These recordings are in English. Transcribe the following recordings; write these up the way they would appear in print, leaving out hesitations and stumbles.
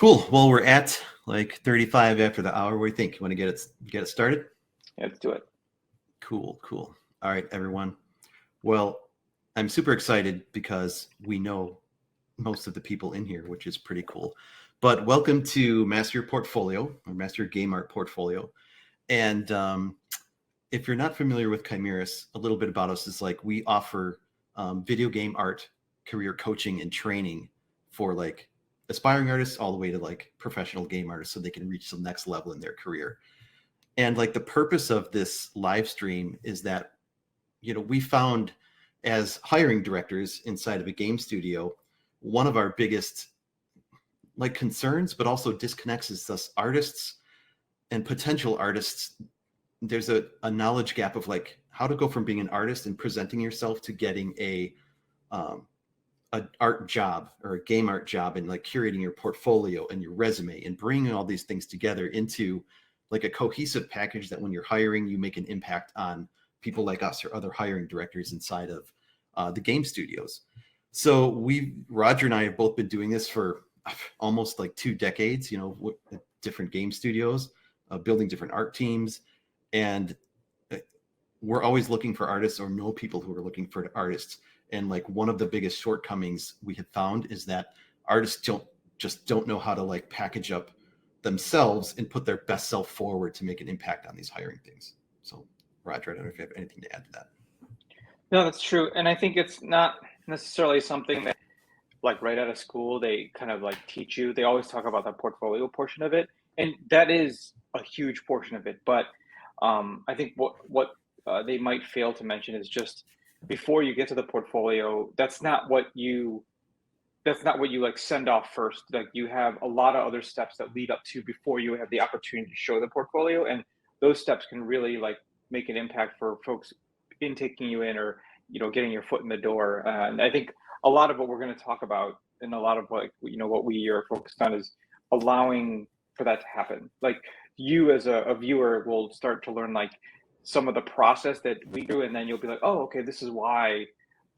Cool. Well, we're at like 35 after the hour. What do you think? You want to get it started? Yeah, let's do it. Cool. All right, everyone. Well, I'm super excited because we know most of the people in here, which is pretty cool. But welcome to Master Your Portfolio, or Master Your Game Art Portfolio. And if you're not familiar with Chimirus, a little bit about us is like we offer video game art career coaching and training for like aspiring artists all the way to like professional game artists so they can reach the next level in their career. And like the purpose of this live stream is that, we found as hiring directors inside of a game studio, one of our biggest like concerns, but also disconnects is us artists and potential artists. There's a knowledge gap of like how to go from being an artist and presenting yourself to getting an art job or a game art job and like curating your portfolio and your resume and bringing all these things together into like a cohesive package that when you're hiring, you make an impact on people like us or other hiring directors inside of the game studios. So Roger and I have both been doing this for almost like 2 decades, different game studios, building different art teams. And we're always looking for artists or know people who are looking for artists. And like one of the biggest shortcomings we have found is that artists don't know how to like package up themselves and put their best self forward to make an impact on these hiring things. So Roger, I don't know if you have anything to add to that. No, that's true. And I think it's not necessarily something that like right out of school, they kind of like teach you. They always talk about the portfolio portion of it. And that is a huge portion of it. But I think what they might fail to mention is just before you get to the portfolio, that's not what you like send off first. Like you have a lot of other steps that lead up to before you have the opportunity to show the portfolio. And those steps can really like make an impact for folks in taking you in or, getting your foot in the door. And I think a lot of what we're going to talk about and a lot of what we are focused on is allowing for that to happen. Like you as a viewer will start to learn like some of the process that we do, and then you'll be like, oh, okay, this is why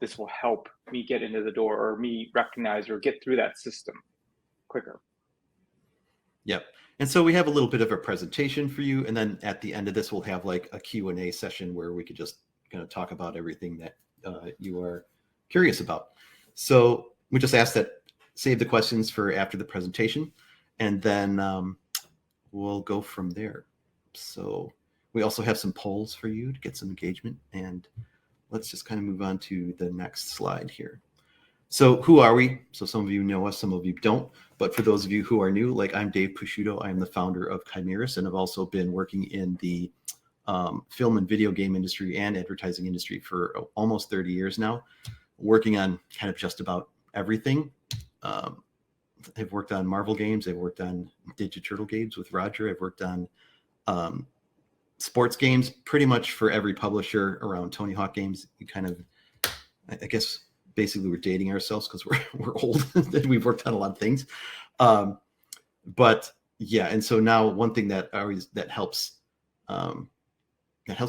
this will help me get into the door or me recognize or get through that system quicker. Yep. And so we have a little bit of a presentation for you. And then at the end of this, we'll have like a Q&A session where we could just kind of talk about everything that you are curious about. So we just ask that save the questions for after the presentation, and then we'll go from there. So we also have some polls for you to get some engagement, and let's just kind of move on to the next slide here. So who are we? So some of you know us, some of you don't. But for those of you who are new, like I'm Dave Pasciuto. I am the founder of Chimirus, and I've also been working in the film and video game industry and advertising industry for almost 30 years now, working on kind of just about everything. I've worked on Marvel games. I've worked on Ninja Turtle games with Roger. I've worked on sports games pretty much for every publisher around Tony Hawk games. We kind of, I guess, basically we're dating ourselves because we're old and we've worked on a lot of things. But yeah, and so now one thing that helps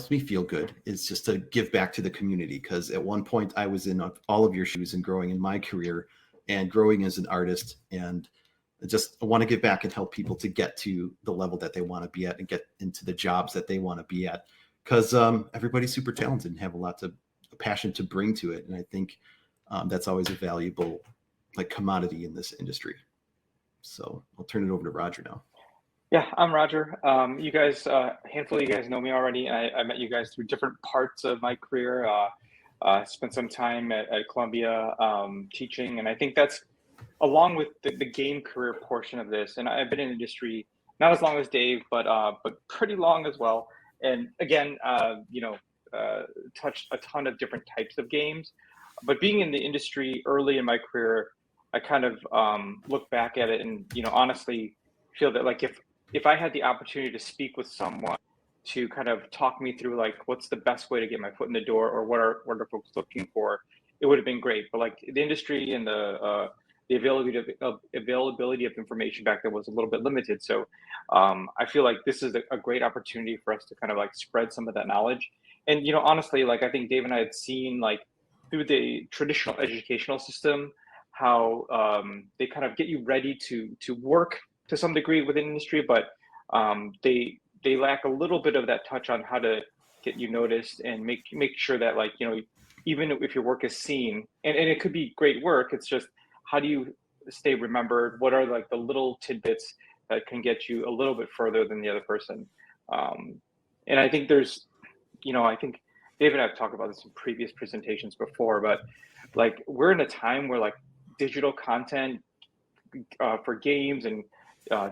me feel good is just to give back to the community, because at one point I was in all of your shoes and growing in my career and growing as an artist, and I want to give back and help people to get to the level that they want to be at and get into the jobs that they want to be at, because everybody's super talented and have a lot of passion to bring to it. And I think that's always a valuable like commodity in this industry. So I'll turn it over to Roger now. Yeah, I'm Roger. You guys, a handful of you guys know me already. I met you guys through different parts of my career. Spent some time at Columbia teaching, and I think that's along with the game career portion of this. And I've been in industry not as long as Dave, but pretty long as well. And again, touched a ton of different types of games. But being in the industry early in my career, I kind of look back at it and honestly feel that like if I had the opportunity to speak with someone to kind of talk me through like what's the best way to get my foot in the door or what are folks looking for, it would have been great. But like the industry and the availability of information back then was a little bit limited. So I feel like this is a great opportunity for us to kind of like spread some of that knowledge. And honestly, like I think Dave and I had seen like through the traditional educational system how they kind of get you ready to work to some degree within industry, but they lack a little bit of that touch on how to get you noticed and make sure that, like, you know, even if your work is seen, and it could be great work, it's just how do you stay remembered? What are like the little tidbits that can get you a little bit further than the other person? And I think there's, you know, I think Dave and I have talked about this in previous presentations before, but like we're in a time where like digital content for games and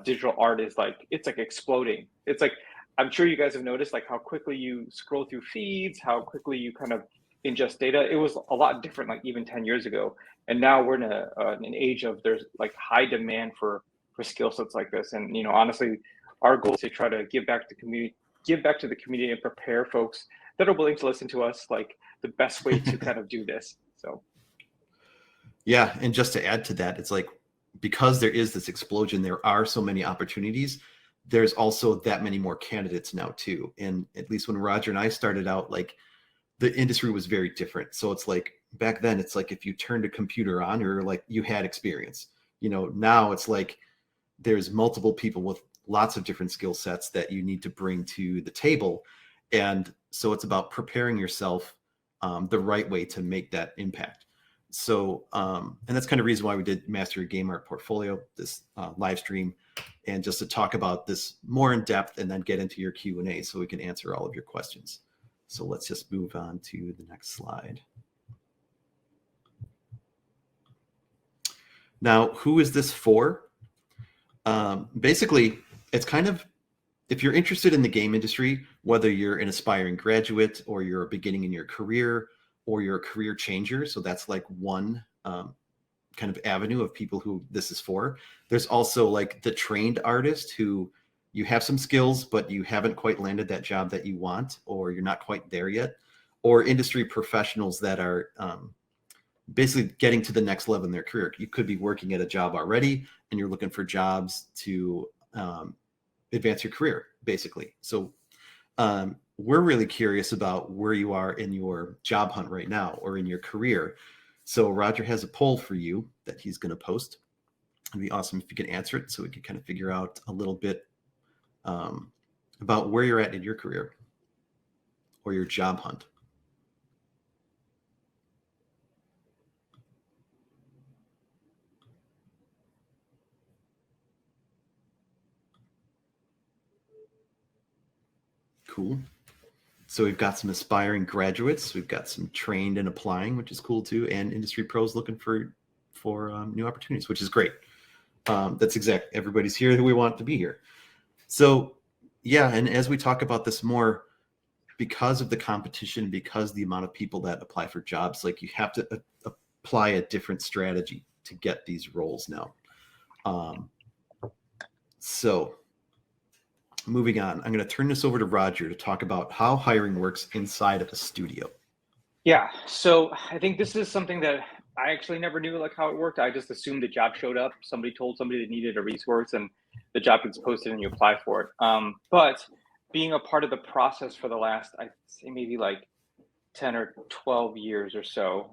digital art is like, it's like exploding. It's like, I'm sure you guys have noticed like how quickly you scroll through feeds, how quickly you kind of ingest data. It was a lot different like even 10 years ago. And now we're in an age of there's like high demand for skill sets like this. And, you know, honestly, our goal is to try to give back to the community and prepare folks that are willing to listen to us, like the best way to kind of do this. So. Yeah. And just to add to that, it's like, because there is this explosion, there are so many opportunities. There's also that many more candidates now too. And at least when Roger and I started out, like the industry was very different. So it's like back then, it's like if you turned a computer on, or like you had experience, you know, now it's like there's multiple people with lots of different skill sets that you need to bring to the table. And so it's about preparing yourself the right way to make that impact. So, and that's kind of the reason why we did Master Your Game Art Portfolio, this live stream, and just to talk about this more in depth and then get into your Q&A so we can answer all of your questions. So let's just move on to the next slide. Now, who is this for? Basically, it's kind of, if you're interested in the game industry, whether you're an aspiring graduate or you're beginning in your career or you're a career changer, so that's like one kind of avenue of people who this is for. There's also like the trained artist who you have some skills, but you haven't quite landed that job that you want, or you're not quite there yet, or industry professionals that are basically getting to the next level in their career. You could be working at a job already and you're looking for jobs to advance your career, basically. So we're really curious about where you are in your job hunt right now or in your career. So Roger has a poll for you that he's going to post. It'd be awesome if you could answer it so we can kind of figure out a little bit about where you're at in your career or your job hunt. Cool. So we've got some aspiring graduates. We've got some trained and applying, which is cool too, and industry pros looking for new opportunities, which is great. That's exact. Everybody's here who we want to be here. So yeah, and as we talk about this more, because of the competition, because the amount of people that apply for jobs, like you have to apply a different strategy to get these roles now. So moving on, I'm going to turn this over to Roger to talk about how hiring works inside of a studio. Yeah, so I think this is something that I actually never knew like how it worked. I just assumed the job showed up. Somebody told somebody they needed a resource and the job gets posted and you apply for it. But being a part of the process for the last, I'd say maybe like 10 or 12 years or so,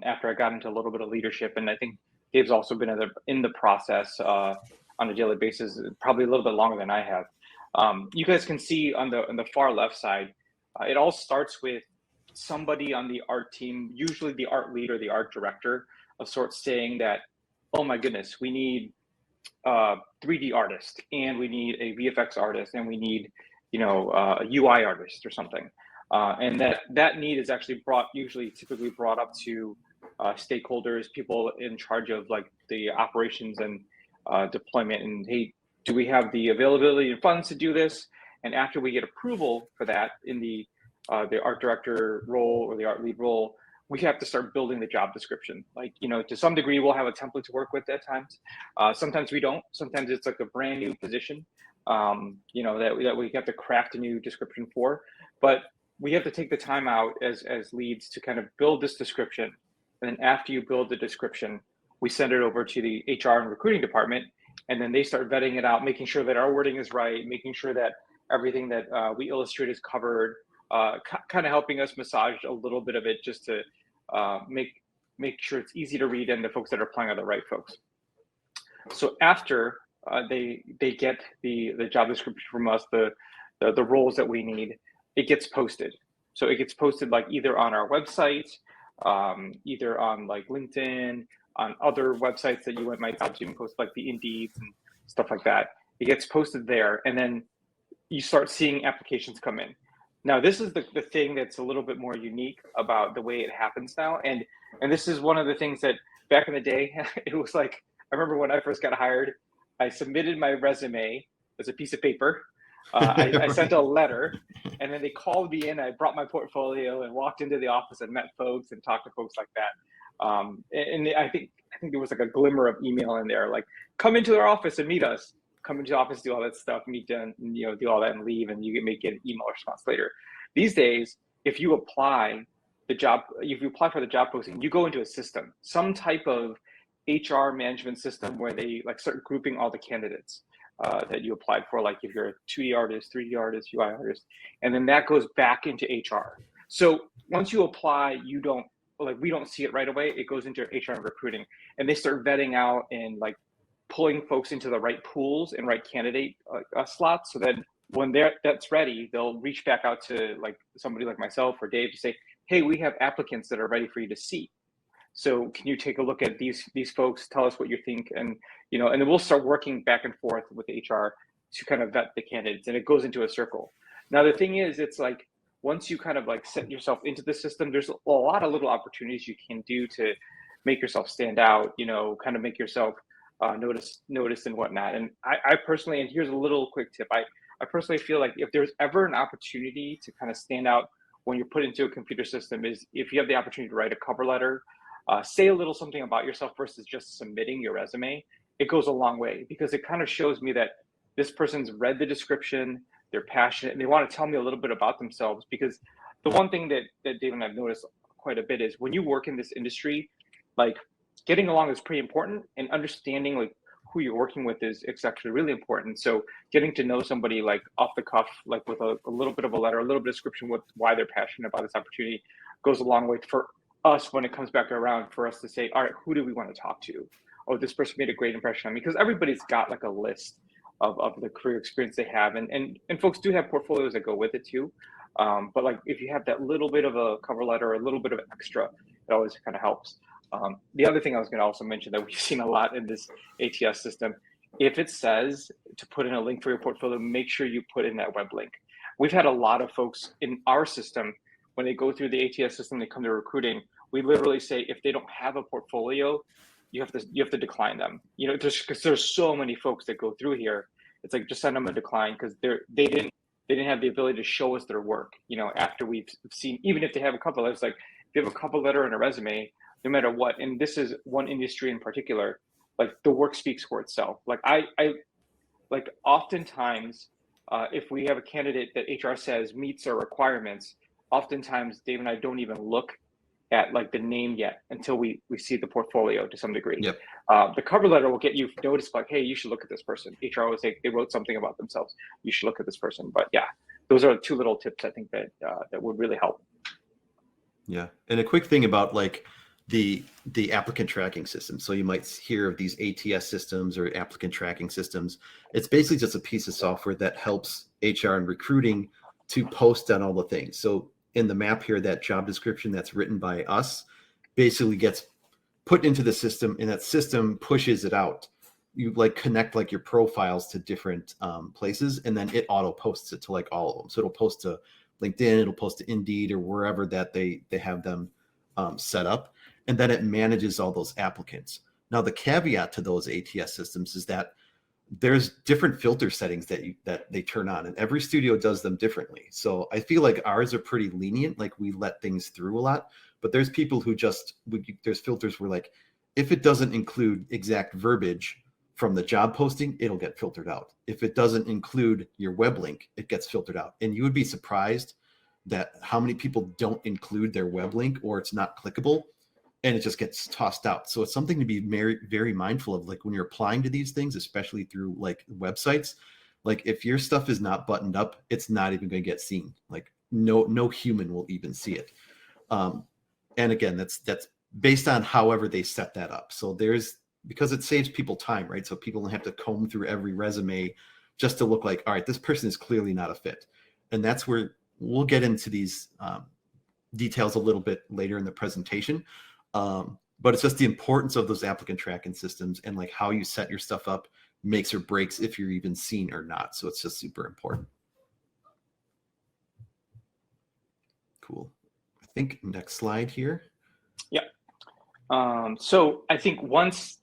after I got into a little bit of leadership, and I think Dave's also been in the process on a daily basis, probably a little bit longer than I have. You guys can see on the far left side, it all starts with somebody on the art team, usually the art lead or the art director of sorts, saying that, oh my goodness, we need a 3D artist and we need a VFX artist and we need, you know, a UI artist or something. And that need is actually typically brought up to stakeholders, people in charge of like the operations and deployment, and hey, do we have the availability and funds to do this? And after we get approval for that in the art director role or the art lead role, we have to start building the job description. Like, you know, to some degree, we'll have a template to work with at times. Sometimes we don't. Sometimes it's like a brand new position, you know, that we have to craft a new description for. But we have to take the time out as leads to kind of build this description. And then after you build the description, we send it over to the HR and recruiting department. And then they start vetting it out, making sure that our wording is right, making sure that everything that we illustrate is covered, kind of helping us massage a little bit of it just to make make sure it's easy to read and the folks that are applying are the right folks. So after they get the job description from us, the roles that we need, it gets posted. So it gets posted like either on our website, either on like LinkedIn, on other websites that you might have to post, like the Indeeds and stuff like that. It gets posted there, and then you start seeing applications come in. Now, this is the thing that's a little bit more unique about the way it happens now. And this is one of the things that back in the day, it was like, I remember when I first got hired, I submitted my resume as a piece of paper. I Right. sent a letter, and then they called me in. I brought my portfolio and walked into the office and met folks and talked to folks like that. And I think there was like a glimmer of email in there, like, come into our office and meet us. Come into the office, do all that stuff, meet and do all that and leave, and you may get an email response later. These days, if you apply for the job posting, you go into a system, some type of HR management system where they like start grouping all the candidates that you applied for, like if you're a 2D artist, 3D artist, UI artist, and then that goes back into HR. So once you apply, we don't see it right away. It goes into HR and recruiting, and they start vetting out and like pulling folks into the right pools and right candidate slots, so that when that's ready, they'll reach back out to like somebody like myself or Dave to say, hey, we have applicants that are ready for you to see. So can you take a look at these folks, tell us what you think, and and then we'll start working back and forth with HR to kind of vet the candidates, and it goes into a circle. Now the thing is, it's like once you kind of like set yourself into the system, there's a lot of little opportunities you can do to make yourself stand out, kind of make yourself noticed and whatnot. And I personally, and here's a little quick tip, I personally feel like if there's ever an opportunity to kind of stand out when you're put into a computer system, is if you have the opportunity to write a cover letter, say a little something about yourself versus just submitting your resume. It goes a long way, because it kind of shows me that this person's read the description, they're passionate, and they want to tell me a little bit about themselves. Because the one thing that Dave and I've noticed quite a bit is when you work in this industry, like getting along is pretty important, and understanding like who you're working with is actually really important. So getting to know somebody like off the cuff, like with a little bit of a letter, a little bit of description with why they're passionate about this opportunity, goes a long way for us when it comes back around, for us to say, all right, who do we want to talk to? Oh, this person made a great impression on me. Because everybody's got like a list of the career experience they have, and folks do have portfolios that go with it too. But like if you have that little bit of a cover letter or a little bit of extra, it always kind of helps. The other thing I was going to also mention that we've seen a lot in this ATS system, if it says to put in a link for your portfolio, make sure you put in that web link. We've had a lot of folks in our system, when they go through the ATS system, they come to recruiting, we literally say, if they don't have a portfolio, you have to decline them. Just because there's so many folks that go through here, it's like, just send them a decline, because they didn't have the ability to show us their work. After we've seen, even if they have a couple, it's like, if you have a cover letter and a resume, no matter what, and this is one industry in particular, like the work speaks for itself. Like I like oftentimes, if we have a candidate that HR says meets our requirements, oftentimes Dave and I don't even look at like the name yet until we see the portfolio to some degree. Yep. The cover letter will get you noticed, like, hey, you should look at this person. HR always say they wrote something about themselves, you should look at this person. But yeah, those are two little tips I think that would really help. Yeah, and a quick thing about like the applicant tracking system. So you might hear of these ATS systems or applicant tracking systems. It's basically just a piece of software that helps HR and recruiting to post on all the things. So in the map here, that job description that's written by us basically gets put into the system, and that system pushes it out. You like connect like your profiles to different places, and then it auto posts it to like all of them. So it'll post to LinkedIn, it'll post to Indeed, or wherever that they have them set up. And then it manages all those applicants. Now, the caveat to those ATS systems is that there's different filter settings that they turn on, and every studio does them differently. So I feel like ours are pretty lenient, like we let things through a lot, but there's people who there's filters where like, if it doesn't include exact verbiage from the job posting, it'll get filtered out. If it doesn't include your web link, it gets filtered out. And you would be surprised that how many people don't include their web link, or it's not clickable, and it just gets tossed out. So it's something to be very, very mindful of, like when you're applying to these things, especially through like websites. Like if your stuff is not buttoned up, it's not even going to get seen. Like no human will even see it. And again, that's based on however they set that up. So because it saves people time, right? So people don't have to comb through every resume just to look like, all right, this person is clearly not a fit. And that's where we'll get into these details a little bit later in the presentation. But it's just the importance of those applicant tracking systems and like how you set your stuff up makes or breaks if you're even seen or not. So it's just super important. Cool. I think next slide here. Yeah. So I think once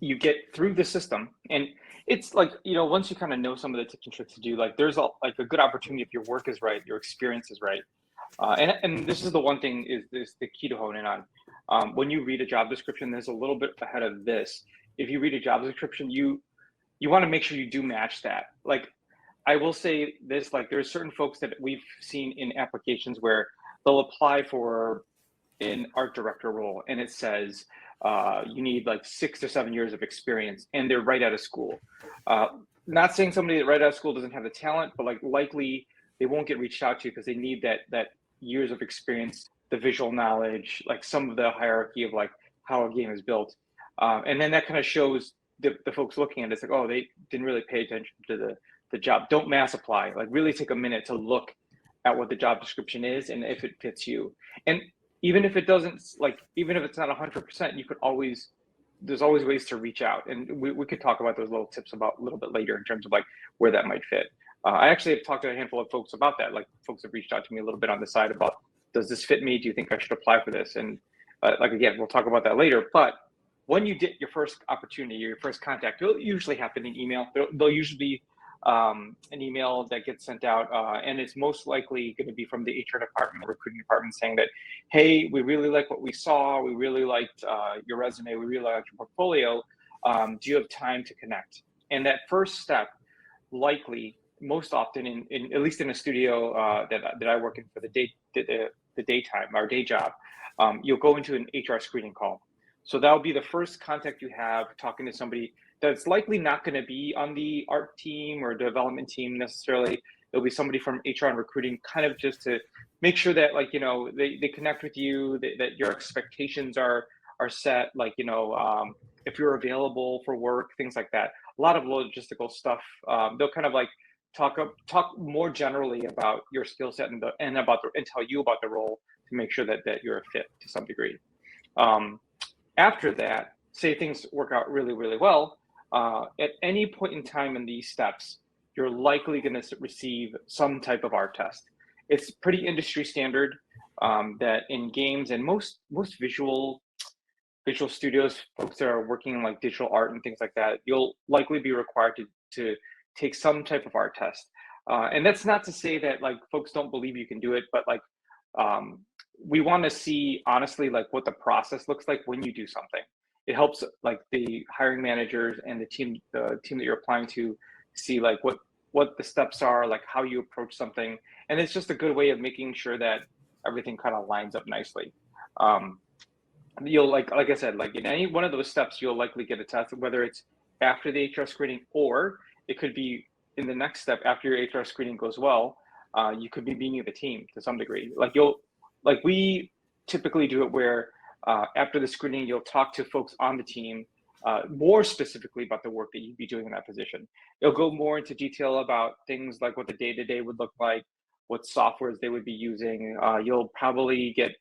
you get through the system, and it's like, once you kind of know some of the tips and tricks to do, like there's a good opportunity if your work is right, your experience is right. And this is the one thing is the key to hone in on. When you read a job description, there's a little bit ahead of this. If you read a job description, you want to make sure you do match that. Like, I will say this, like there's certain folks that we've seen in applications where they'll apply for an art director role and it says you need like 6 to 7 years of experience, and they're right out of school. Not saying somebody that right out of school doesn't have the talent, but like likely they won't get reached out to because they need that years of experience, the visual knowledge, like some of the hierarchy of like how a game is built. And then that kind of shows the folks looking at it, it's like, oh, they didn't really pay attention to the job. Don't mass apply. Like really take a minute to look at what the job description is and if it fits you. And even if it doesn't, like even if it's not 100%, you could always, there's always ways to reach out. And we could talk about those little tips about a little bit later in terms of like where that might fit. I actually have talked to a handful of folks about that. Like folks have reached out to me a little bit on the side about, does this fit me? Do you think I should apply for this? And like, again, we'll talk about that later. But when you get your first opportunity, your first contact, it'll usually happen in email. There'll usually be an email that gets sent out, and it's most likely going to be from the HR department, recruiting department, saying that, hey, we really like what we saw. We really liked your resume. We really liked your portfolio. Do you have time to connect? And that first step, likely, most often, in at least in a studio that I work in for the daytime, our day job, you'll go into an HR screening call. So that'll be the first contact you have talking to somebody that's likely not going to be on the art team or development team necessarily. It'll be somebody from HR and recruiting, kind of just to make sure that, like, they connect with you, that your expectations are set, like, if you're available for work, things like that. A lot of logistical stuff. They'll kind of like talk more generally about your skill set and tell you about the role to make sure that you're a fit to some degree. After that, say things work out really, really well, at any point in time in these steps, you're likely going to receive some type of art test. It's pretty industry standard that in games and most visual studios, folks that are working in like digital art and things like that, you'll likely be required to take some type of art test. And that's not to say that like folks don't believe you can do it, but like we want to see honestly like what the process looks like when you do something. It helps like the hiring managers and the team that you're applying to see like what the steps are, like how you approach something, and it's just a good way of making sure that everything kind of lines up nicely. You'll like I said, like in any one of those steps, you'll likely get a test, whether it's after the HR screening or it could be in the next step after your HR screening goes well. You could be meeting the team to some degree. Like we typically do it where after the screening, you'll talk to folks on the team more specifically about the work that you'd be doing in that position. It'll go more into detail about things like what the day-to-day would look like, what softwares they would be using. You'll probably get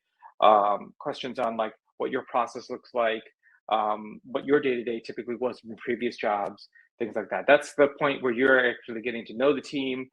questions on like what your process looks like, what your day-to-day typically was in previous jobs, things like that. That's the point where you're actually getting to know the team,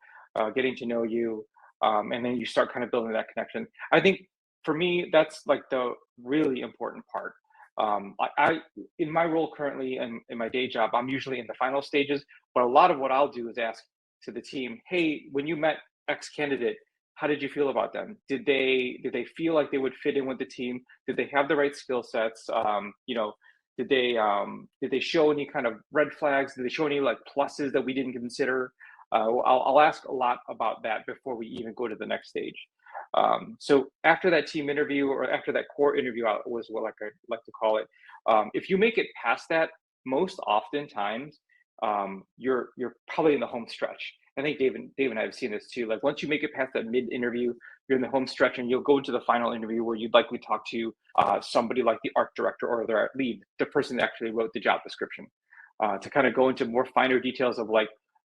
getting to know you, and then you start kind of building that connection. I think for me, that's like the really important part. I in my role currently in my day job, I'm usually in the final stages, but a lot of what I'll do is ask to the team, hey, when you met X candidate, how did you feel about them? Did they feel like they would fit in with the team? Did they have the right skill sets? Did they show any kind of red flags? Did they show any like pluses that we didn't consider? I'll ask a lot about that before we even go to the next stage. So after that team interview or after that core interview was what I like to call it, if you make it past that, most oftentimes you're probably in the home stretch. I think Dave and I have seen this too. Like once you make it past that mid interview, you're in the home stretch, and you'll go into the final interview where you'd likely talk to somebody like the art director or their lead, the person that actually wrote the job description, to kind of go into more finer details of like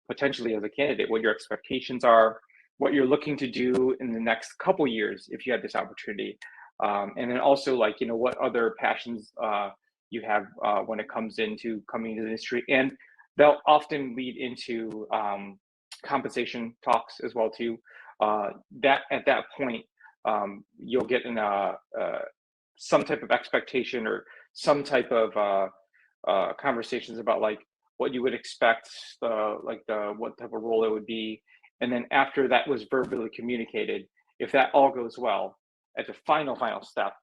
potentially as a candidate what your expectations are, what you're looking to do in the next couple years if you had this opportunity, and then also like what other passions you have when it comes into coming into the industry, and they'll often lead into compensation talks as well too. That at that point, you'll get in some type of expectation or some type of conversations about like what you would expect, what type of role it would be, and then after that was verbally communicated, if that all goes well, at the final step,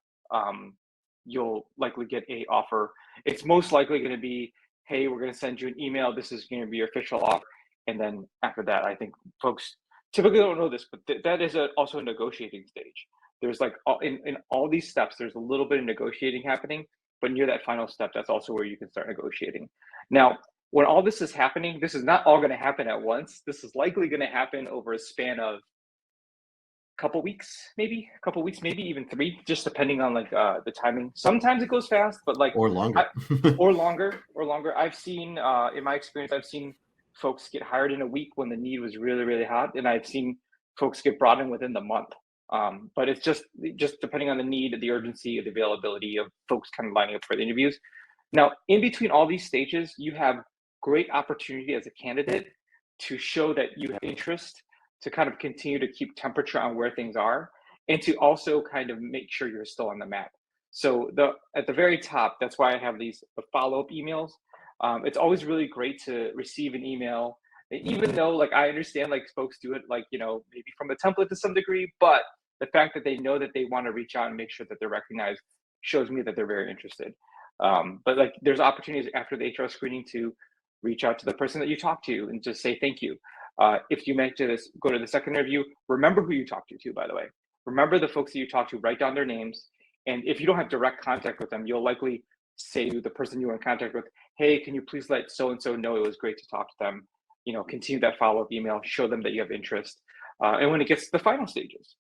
you'll likely get a offer. It's most likely going to be, hey, we're going to send you an email. This is going to be your official offer. And then after that, I think folks typically don't know this, but that is also a negotiating stage. There's like in all these steps, there's a little bit of negotiating happening, but near that final step, that's also where you can start negotiating. Now, when all this is happening, this is not all going to happen at once. This is likely going to happen over a span of a couple weeks, maybe, even 3, just depending on like the timing. Sometimes it goes fast, but like or longer. or longer. I've seen in my experience, I've seen folks get hired in a week when the need was really, really hot, and I've seen folks get brought in within the month. But it's just depending on the need, the urgency, the availability of folks kind of lining up for the interviews. Now, in between all these stages, you have great opportunity as a candidate to show that you have interest, to kind of continue to keep temperature on where things are, and to also kind of make sure you're still on the map. So at the very top, that's why I have these follow-up emails. It's always really great to receive an email, even though like I understand like folks do it like maybe from a template to some degree, but the fact that they know that they want to reach out and make sure that they're recognized shows me that they're very interested. But like there's opportunities after the HR screening to reach out to the person that you talk to and just say thank you. If you meant to go to the second interview, remember who you talked to, by the way. Remember the folks that you talk to, write down their names. And if you don't have direct contact with them, you'll likely say to the person you were in contact with, hey, can you please let so-and-so know it was great to talk to them? Continue that follow-up email, show them that you have interest. And when it gets to the final stages,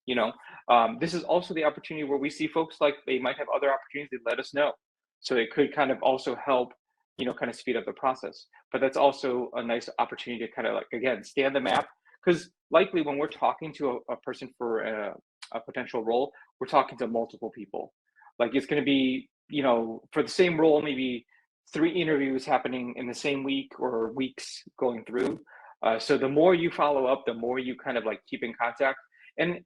this is also the opportunity where we see folks like they might have other opportunities, they let us know. So it could kind of also help, kind of speed up the process. But that's also a nice opportunity to kind of like, again, stay on the map. Because likely when we're talking to a person for a potential role, we're talking to multiple people. Like it's going to be, for the same role, maybe 3 interviews happening in the same week or weeks going through. So the more you follow up, the more you kind of like keep in contact. And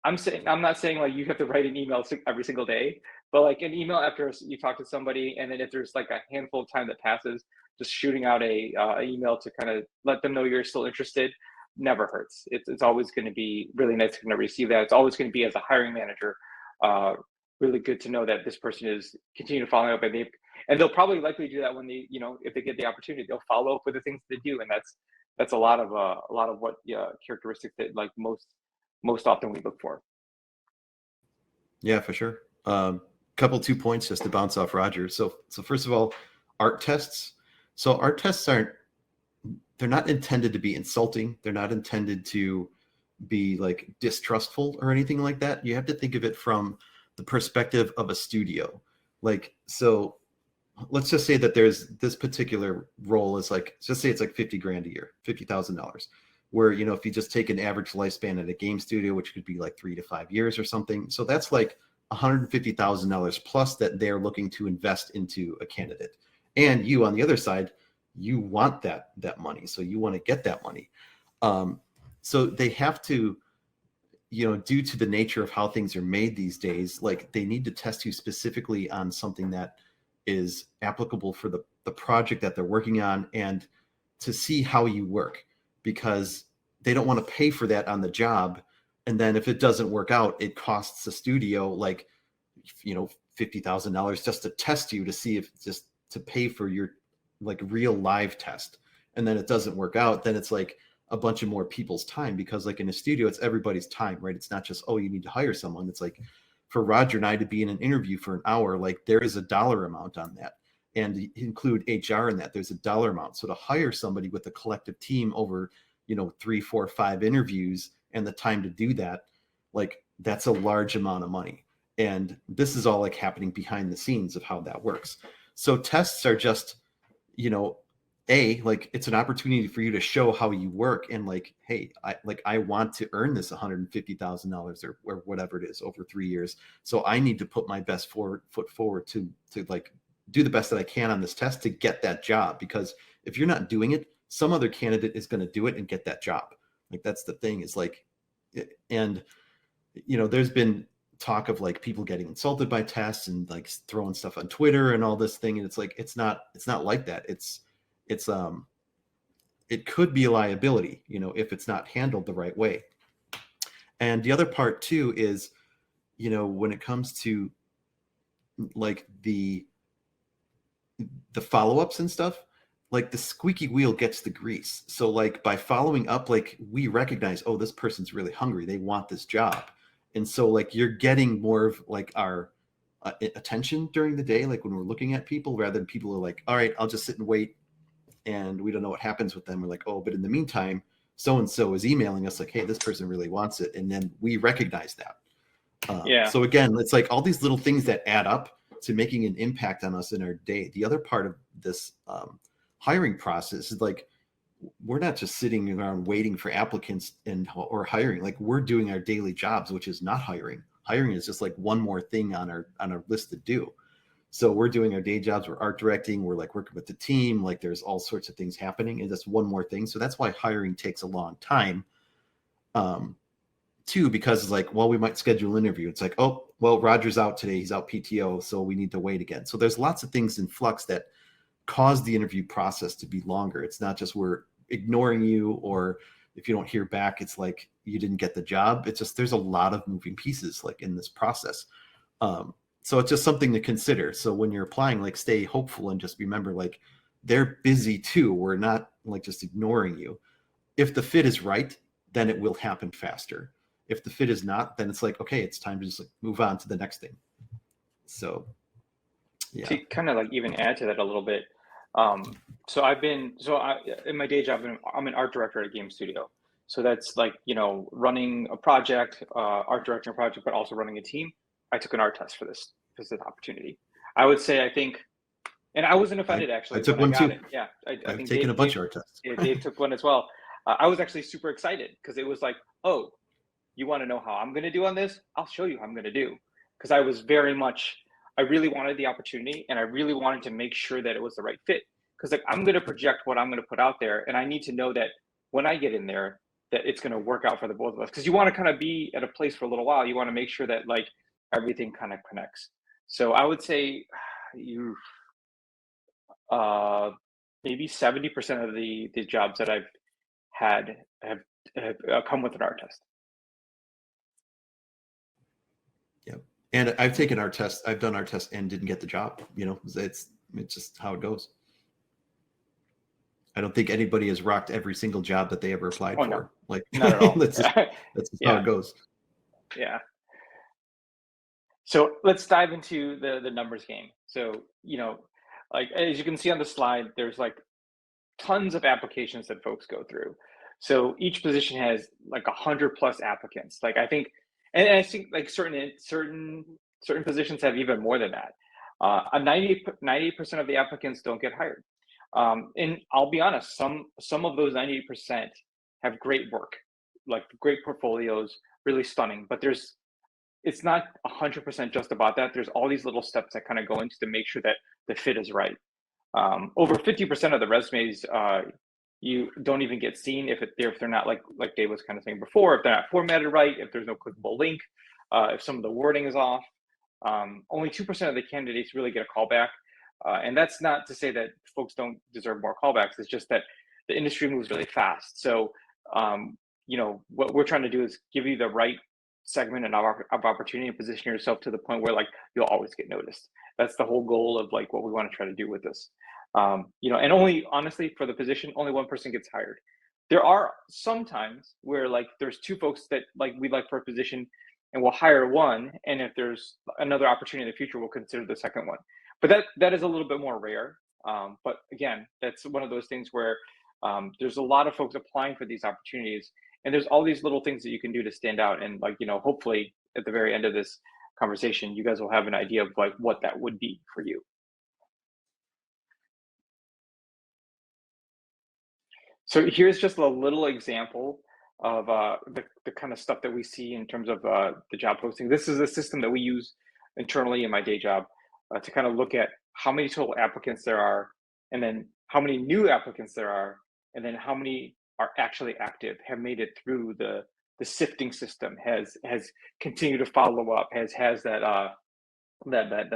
I'm not saying like you have to write an email every single day, but like an email after you talk to somebody, and then if there's like a handful of time that passes, just shooting out a email to kind of let them know you're still interested never hurts. It's always going to be really nice to kind of receive that. It's always going to be, as a hiring manager, really good to know that this person is continuing to follow up, and they'll probably likely do that when they, if they get the opportunity, they'll follow up with the things they do, and that's a lot of what characteristics that like most often we look for. Yeah, for sure. Couple 2 points just to bounce off Roger. So first of all, art tests. So art tests they're not intended to be insulting. They're not intended to be like distrustful or anything like that. You have to think of it from the perspective of a studio. Like, so let's just say that there's this particular role is like, just say it's like $50,000 a year, $50,000, where, if you just take an average lifespan at a game studio, which could be like 3 to 5 years or something. So that's like $150,000 plus that they're looking to invest into a candidate. And you, on the other side, you want that money. So you want to get that money. So they have to, due to the nature of how things are made these days, like they need to test you specifically on something that is applicable for the project that they're working on, and to see how you work, because they don't want to pay for that on the job. And then if it doesn't work out, it costs the studio like, $50,000 just to test you, to see if just to pay for your like real live test. And then it doesn't work out, then it's like a bunch of more people's time, because like in a studio, it's everybody's time, right? It's not just, oh, you need to hire someone. It's like for Roger and I to be in an interview for an hour, like there is a dollar amount on that. and include HR in that. There's a dollar amount. So to hire somebody with a collective team over, 3, 4, 5 interviews and the time to do that, like that's a large amount of money. And this is all like happening behind the scenes of how that works. So tests are just, like it's an opportunity for you to show how you work and like, hey, I want to earn this $150,000 or whatever it is over 3 years. So I need to put my best foot forward to like do the best that I can on this test to get that job. Because if you're not doing it, some other candidate is going to do it and get that job. Like that's the thing is like, and there's been talk of like people getting insulted by tests and like throwing stuff on Twitter and all this thing. And it's like, it's not like that. It could be a liability, if it's not handled the right way. And the other part too is, when it comes to like the follow-ups and stuff, like the squeaky wheel gets the grease. So like by following up, like we recognize, oh, this person's really hungry. They want this job. And so like you're getting more of like our attention during the day, like when we're looking at people, rather than people are like, all right, I'll just sit and wait. And we don't know what happens with them. We're like, oh, but in the meantime, so-and-so is emailing us like, hey, this person really wants it. And then we recognize that. So again, it's like all these little things that add up to making an impact on us in our day. The other part of this hiring process is like, we're not just sitting around waiting for applicants or hiring. Like we're doing our daily jobs, which is not hiring. Hiring is just like one more thing on our list to do. So we're doing our day jobs, we're art directing, we're like working with the team, like there's all sorts of things happening. And that's one more thing. So that's why hiring takes a long time. Too, because it's like, well, we might schedule an interview. It's like, oh, well, Roger's out today. He's out PTO. So we need to wait again. So there's lots of things in flux that cause the interview process to be longer. It's not just we're ignoring you, or if you don't hear back, it's like you didn't get the job. It's just, there's a lot of moving pieces like in this process. So it's just something to consider. So when you're applying, like stay hopeful and just remember, like they're busy too. We're not like just ignoring you. If the fit is right, then it will happen faster. If the fit is not, then it's like, okay, it's time to just like move on to the next thing. So yeah. To kind of like even add to that a little bit. In my day job, I'm an art director at a game studio. So that's like, running a project, art directing a project, but also running a team. I took an art test for this opportunity. I would say, I think, and I wasn't offended actually. I took one too. Yeah, I've think taken a bunch of art tests. Dave took one as well. I was actually super excited because it was like, oh, you want to know how I'm going to do on this? I'll show you how I'm going to do. Because I really wanted the opportunity, and I really wanted to make sure that it was the right fit. Because like I'm going to project what I'm going to put out there, and I need to know that when I get in there, that it's going to work out for the both of us. Because you want to kind of be at a place for a little while. You want to make sure that like everything kind of connects. So I would say maybe 70% of the jobs that I've had have come with an art test. Yep. And I've taken art tests. I've done art tests and didn't get the job. It's just how it goes. I don't think anybody has rocked every single job that they ever applied for. No. Like not at all. that's just how it goes. Yeah. So let's dive into the numbers game. So, like as you can see on the slide, there's like tons of applications that folks go through. So each position has like 100+ applicants. Like I think, and I think like certain positions have even more than that. 98% of the applicants don't get hired. And I'll be honest, some of those 98% have great work, like great portfolios, really stunning. But it's not 100% just about that. There's all these little steps that kind of go into to make sure that the fit is right. Over 50% of the resumes you don't even get seen if they're not like Dave was kind of saying before, if they're not formatted right, if there's no clickable link, if some of the wording is off. Only 2% of the candidates really get a callback. And that's not to say that folks don't deserve more callbacks. It's just that the industry moves really fast. So, what we're trying to do is give you the right segment and of opportunity and position yourself to the point where like you'll always get noticed. That's the whole goal of like what we want to try to do with this. And only honestly for the position, only one person gets hired. There are some times where like there's two folks that like we'd like for a position and we'll hire one. And if there's another opportunity in the future, we'll consider the second one. but that is a little bit more rare. But again, that's one of those things where there's a lot of folks applying for these opportunities, and there's all these little things that you can do to stand out. And like, hopefully at the very end of this conversation, you guys will have an idea of like what that would be for you. So here's just a little example of the kind of stuff that we see in terms of the job posting. This is a system that we use internally in my day job to kind of look at how many total applicants there are, and then how many new applicants there are, and then how many are actually active, have made it through the sifting system, has continued to follow up, has that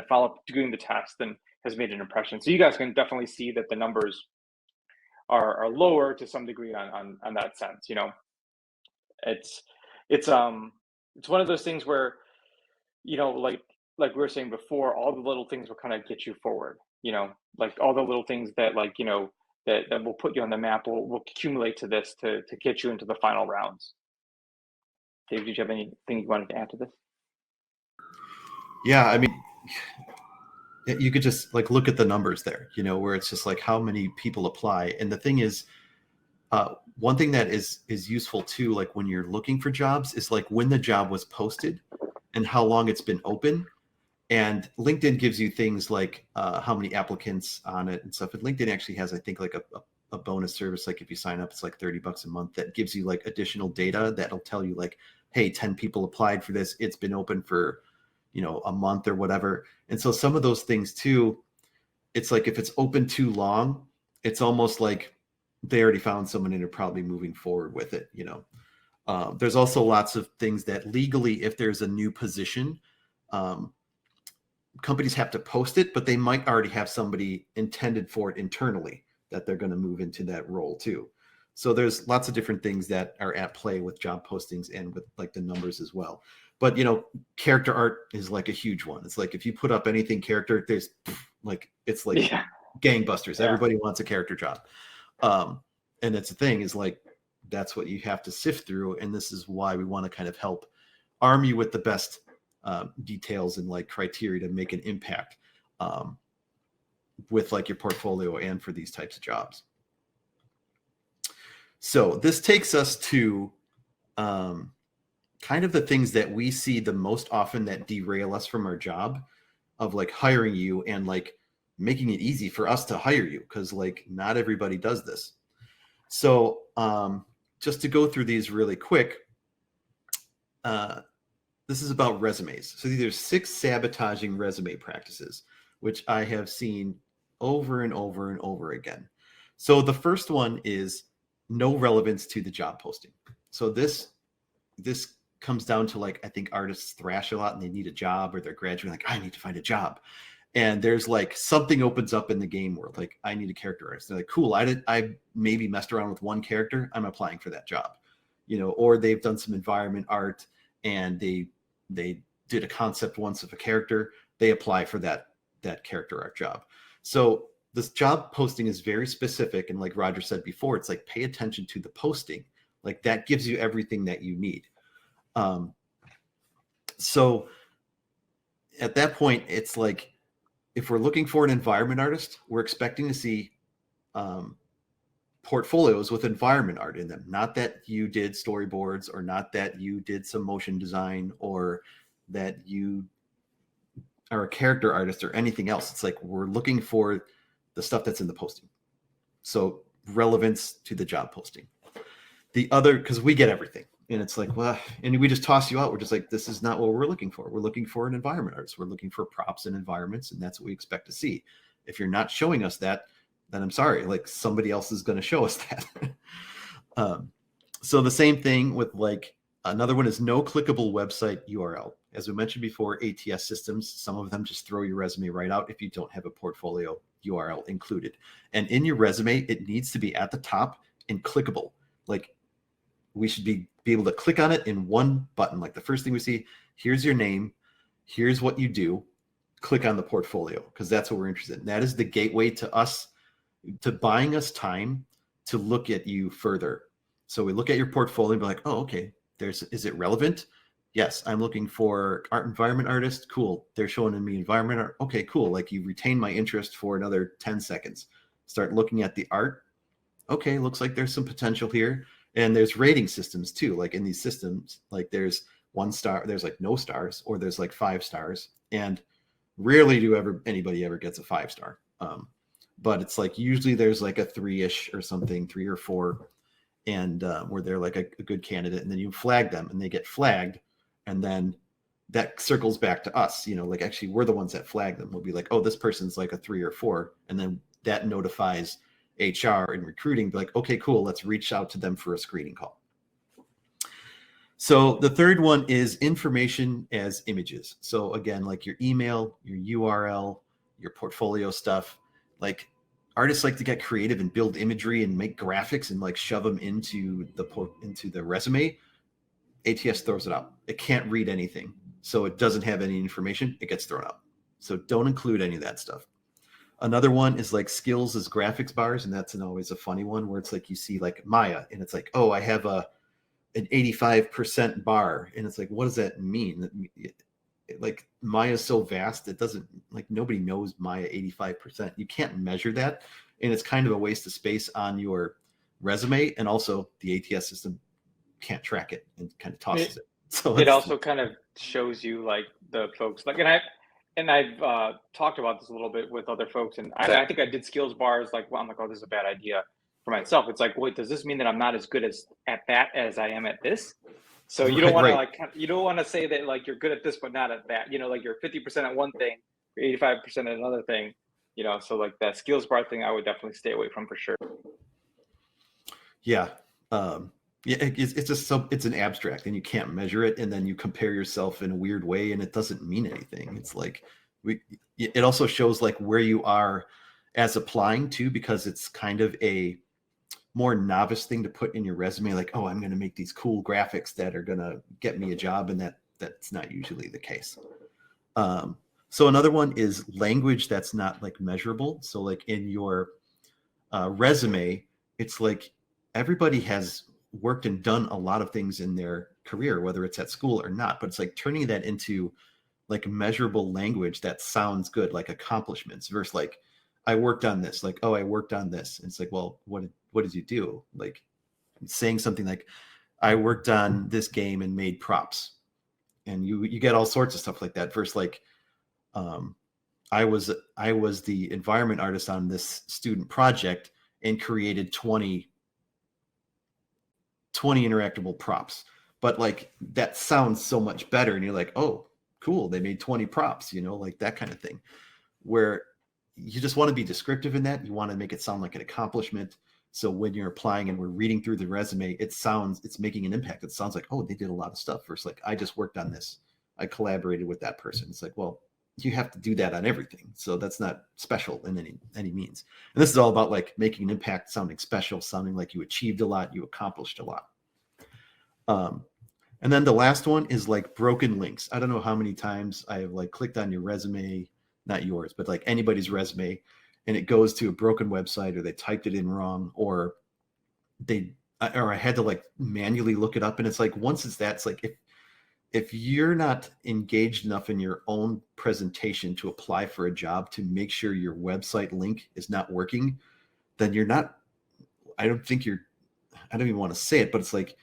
follow up doing the test, and has made an impression. So you guys can definitely see that the numbers are lower to some degree on that sense. It's it's it's one of those things where, like we were saying before, all the little things will kind of get you forward. Like all the little things that, like, that will put you on the map, will accumulate to this to get you into the final rounds. Dave, did you have anything you wanted to add to this? Yeah, I mean, you could just like look at the numbers there, where it's just like how many people apply. And the thing is, one thing that is useful too, like when you're looking for jobs, is like when the job was posted and how long it's been open. And LinkedIn gives you things like how many applicants on it and stuff. And LinkedIn actually has, I think, like a bonus service. Like if you sign up, it's like $30 a month that gives you like additional data that'll tell you like, hey, 10 people applied for this. It's been open for, a month or whatever. And so some of those things too, it's like if it's open too long, it's almost like they already found someone and are probably moving forward with it. There's also lots of things that legally, if there's a new position, companies have to post it, but they might already have somebody intended for it internally that they're going to move into that role too. So there's lots of different things that are at play with job postings and with like the numbers as well. But character art is like a huge one. It's like if you put up anything character, there's like it's like gangbusters. Yeah. Everybody wants a character job. And that's the thing, is like that's what you have to sift through. And this is why we want to kind of help arm you with the best details and like criteria to make an impact with like your portfolio and for these types of jobs. So this takes us to kind of the things that we see the most often that derail us from our job of like hiring you and like making it easy for us to hire you, because like not everybody does this. So just to go through these really quick, this is about resumes. So these are 6 sabotaging resume practices, which I have seen over and over and over again. So the first one is no relevance to the job posting. So this comes down to like, I think artists thrash a lot and they need a job, or they're graduating like, I need to find a job. And there's like something opens up in the game world, like I need a character artist. They're like, cool, I maybe messed around with one character, I'm applying for that job. Or they've done some environment art and they did a concept once of a character, they apply for that character art job. So this job posting is very specific. And like Roger said before, it's like pay attention to the posting. Like that gives you everything that you need. So at that point, it's like, if we're looking for an environment artist, we're expecting to see portfolios with environment art in them. Not that you did storyboards, or not that you did some motion design, or that you are a character artist or anything else. It's like we're looking for the stuff that's in the posting. So relevance to the job posting. The other, because we get everything. And it's like, well, and we just toss you out. We're just like, this is not what we're looking for. We're looking for an environment artist. We're looking for props and environments, and that's what we expect to see. If you're not showing us that, then I'm sorry, like somebody else is going to show us that. So the same thing with like, another one is no clickable website URL. As we mentioned before, ATS systems, some of them just throw your resume right out if you don't have a portfolio URL included. And in your resume, it needs to be at the top and clickable. Like we should be able to click on it in one button. Like the first thing we see, here's your name, here's what you do, click on the portfolio, because that's what we're interested in. That is the gateway to us, to buying us time to look at you further. So we look at your portfolio and be like, oh, okay, is it relevant? Yes, I'm looking for art environment artist. Cool. They're showing me environment art. Okay, cool. Like you retain my interest for another 10 seconds. Start looking at the art. Okay, looks like there's some potential here. And there's rating systems too. Like in these systems, like there's 1 star, there's like no stars, or there's like 5 stars. And rarely do anybody ever gets a 5 star. But it's like usually there's like a 3-ish or something, 3 or 4, and where they're like a good candidate, and then you flag them and they get flagged, and then that circles back to us, like actually we're the ones that flag them. We'll be like, oh, this person's like a 3 or 4, and then that notifies HR and recruiting, be like, okay, cool, let's reach out to them for a screening call. So the third one is information as images. So again, like your email, your URL, your portfolio stuff, like artists like to get creative and build imagery and make graphics and like shove them into the resume. ATS throws it out. It can't read anything. So it doesn't have any information. It gets thrown out. So don't include any of that stuff. Another one is like skills as graphics bars. And that's always a funny one where it's like you see like Maya and it's like, oh, I have an 85% bar. And it's like, what does that mean? Like Maya's so vast, it doesn't, like nobody knows Maya 85%. You can't measure that. And it's kind of a waste of space on your resume. And also the ATS system can't track it and kind of tosses it. So it also kind of shows you like the folks like, and I've talked about this a little bit with other folks, and I think I did skills bars like, well, I'm like, oh, this is a bad idea for myself. It's like, wait, does this mean that I'm not as good at that as I am at this? So you don't want to like, you don't want to say that like you're good at this but not at that. Like you're 50% at one thing, you're 85% at another thing. So like that skills bar thing, I would definitely stay away from for sure. Yeah. Yeah, it's just it's an abstract and you can't measure it, and then you compare yourself in a weird way and it doesn't mean anything. It's like it also shows like where you are as applying to, because it's kind of a more novice thing to put in your resume, like, oh, I'm going to make these cool graphics that are going to get me a job, and that's not usually the case. So another one is language that's not like measurable. So like in your resume, it's like everybody has worked and done a lot of things in their career, whether it's at school or not, but it's like turning that into like measurable language that sounds good, like accomplishments, versus like, I worked on this, like, oh, I worked on this. And it's like, well, what did you do? Like saying something like, I worked on this game and made props, and you get all sorts of stuff like that, versus like, I was the environment artist on this student project and created 20 interactable props. But like that sounds so much better, and you're like, oh, cool, they made 20 props, like that kind of thing, where you just want to be descriptive in that. You want to make it sound like an accomplishment. So when you're applying and we're reading through the resume, it's making an impact. It sounds like, oh, they did a lot of stuff, versus like, I just worked on this, I collaborated with that person. It's like, well, you have to do that on everything. So that's not special in any means. And this is all about like making an impact, sounding special, sounding like you achieved a lot, you accomplished a lot. And then the last one is like broken links. I don't know how many times I have like clicked on your resume, not yours, but like anybody's resume, and it goes to a broken website, or they typed it in wrong, or I had to like manually look it up. And it's like, once it's that, it's like, if you're not engaged enough in your own presentation to apply for a job to make sure your website link is not working, then you're not, I don't even want to say it, but it's like,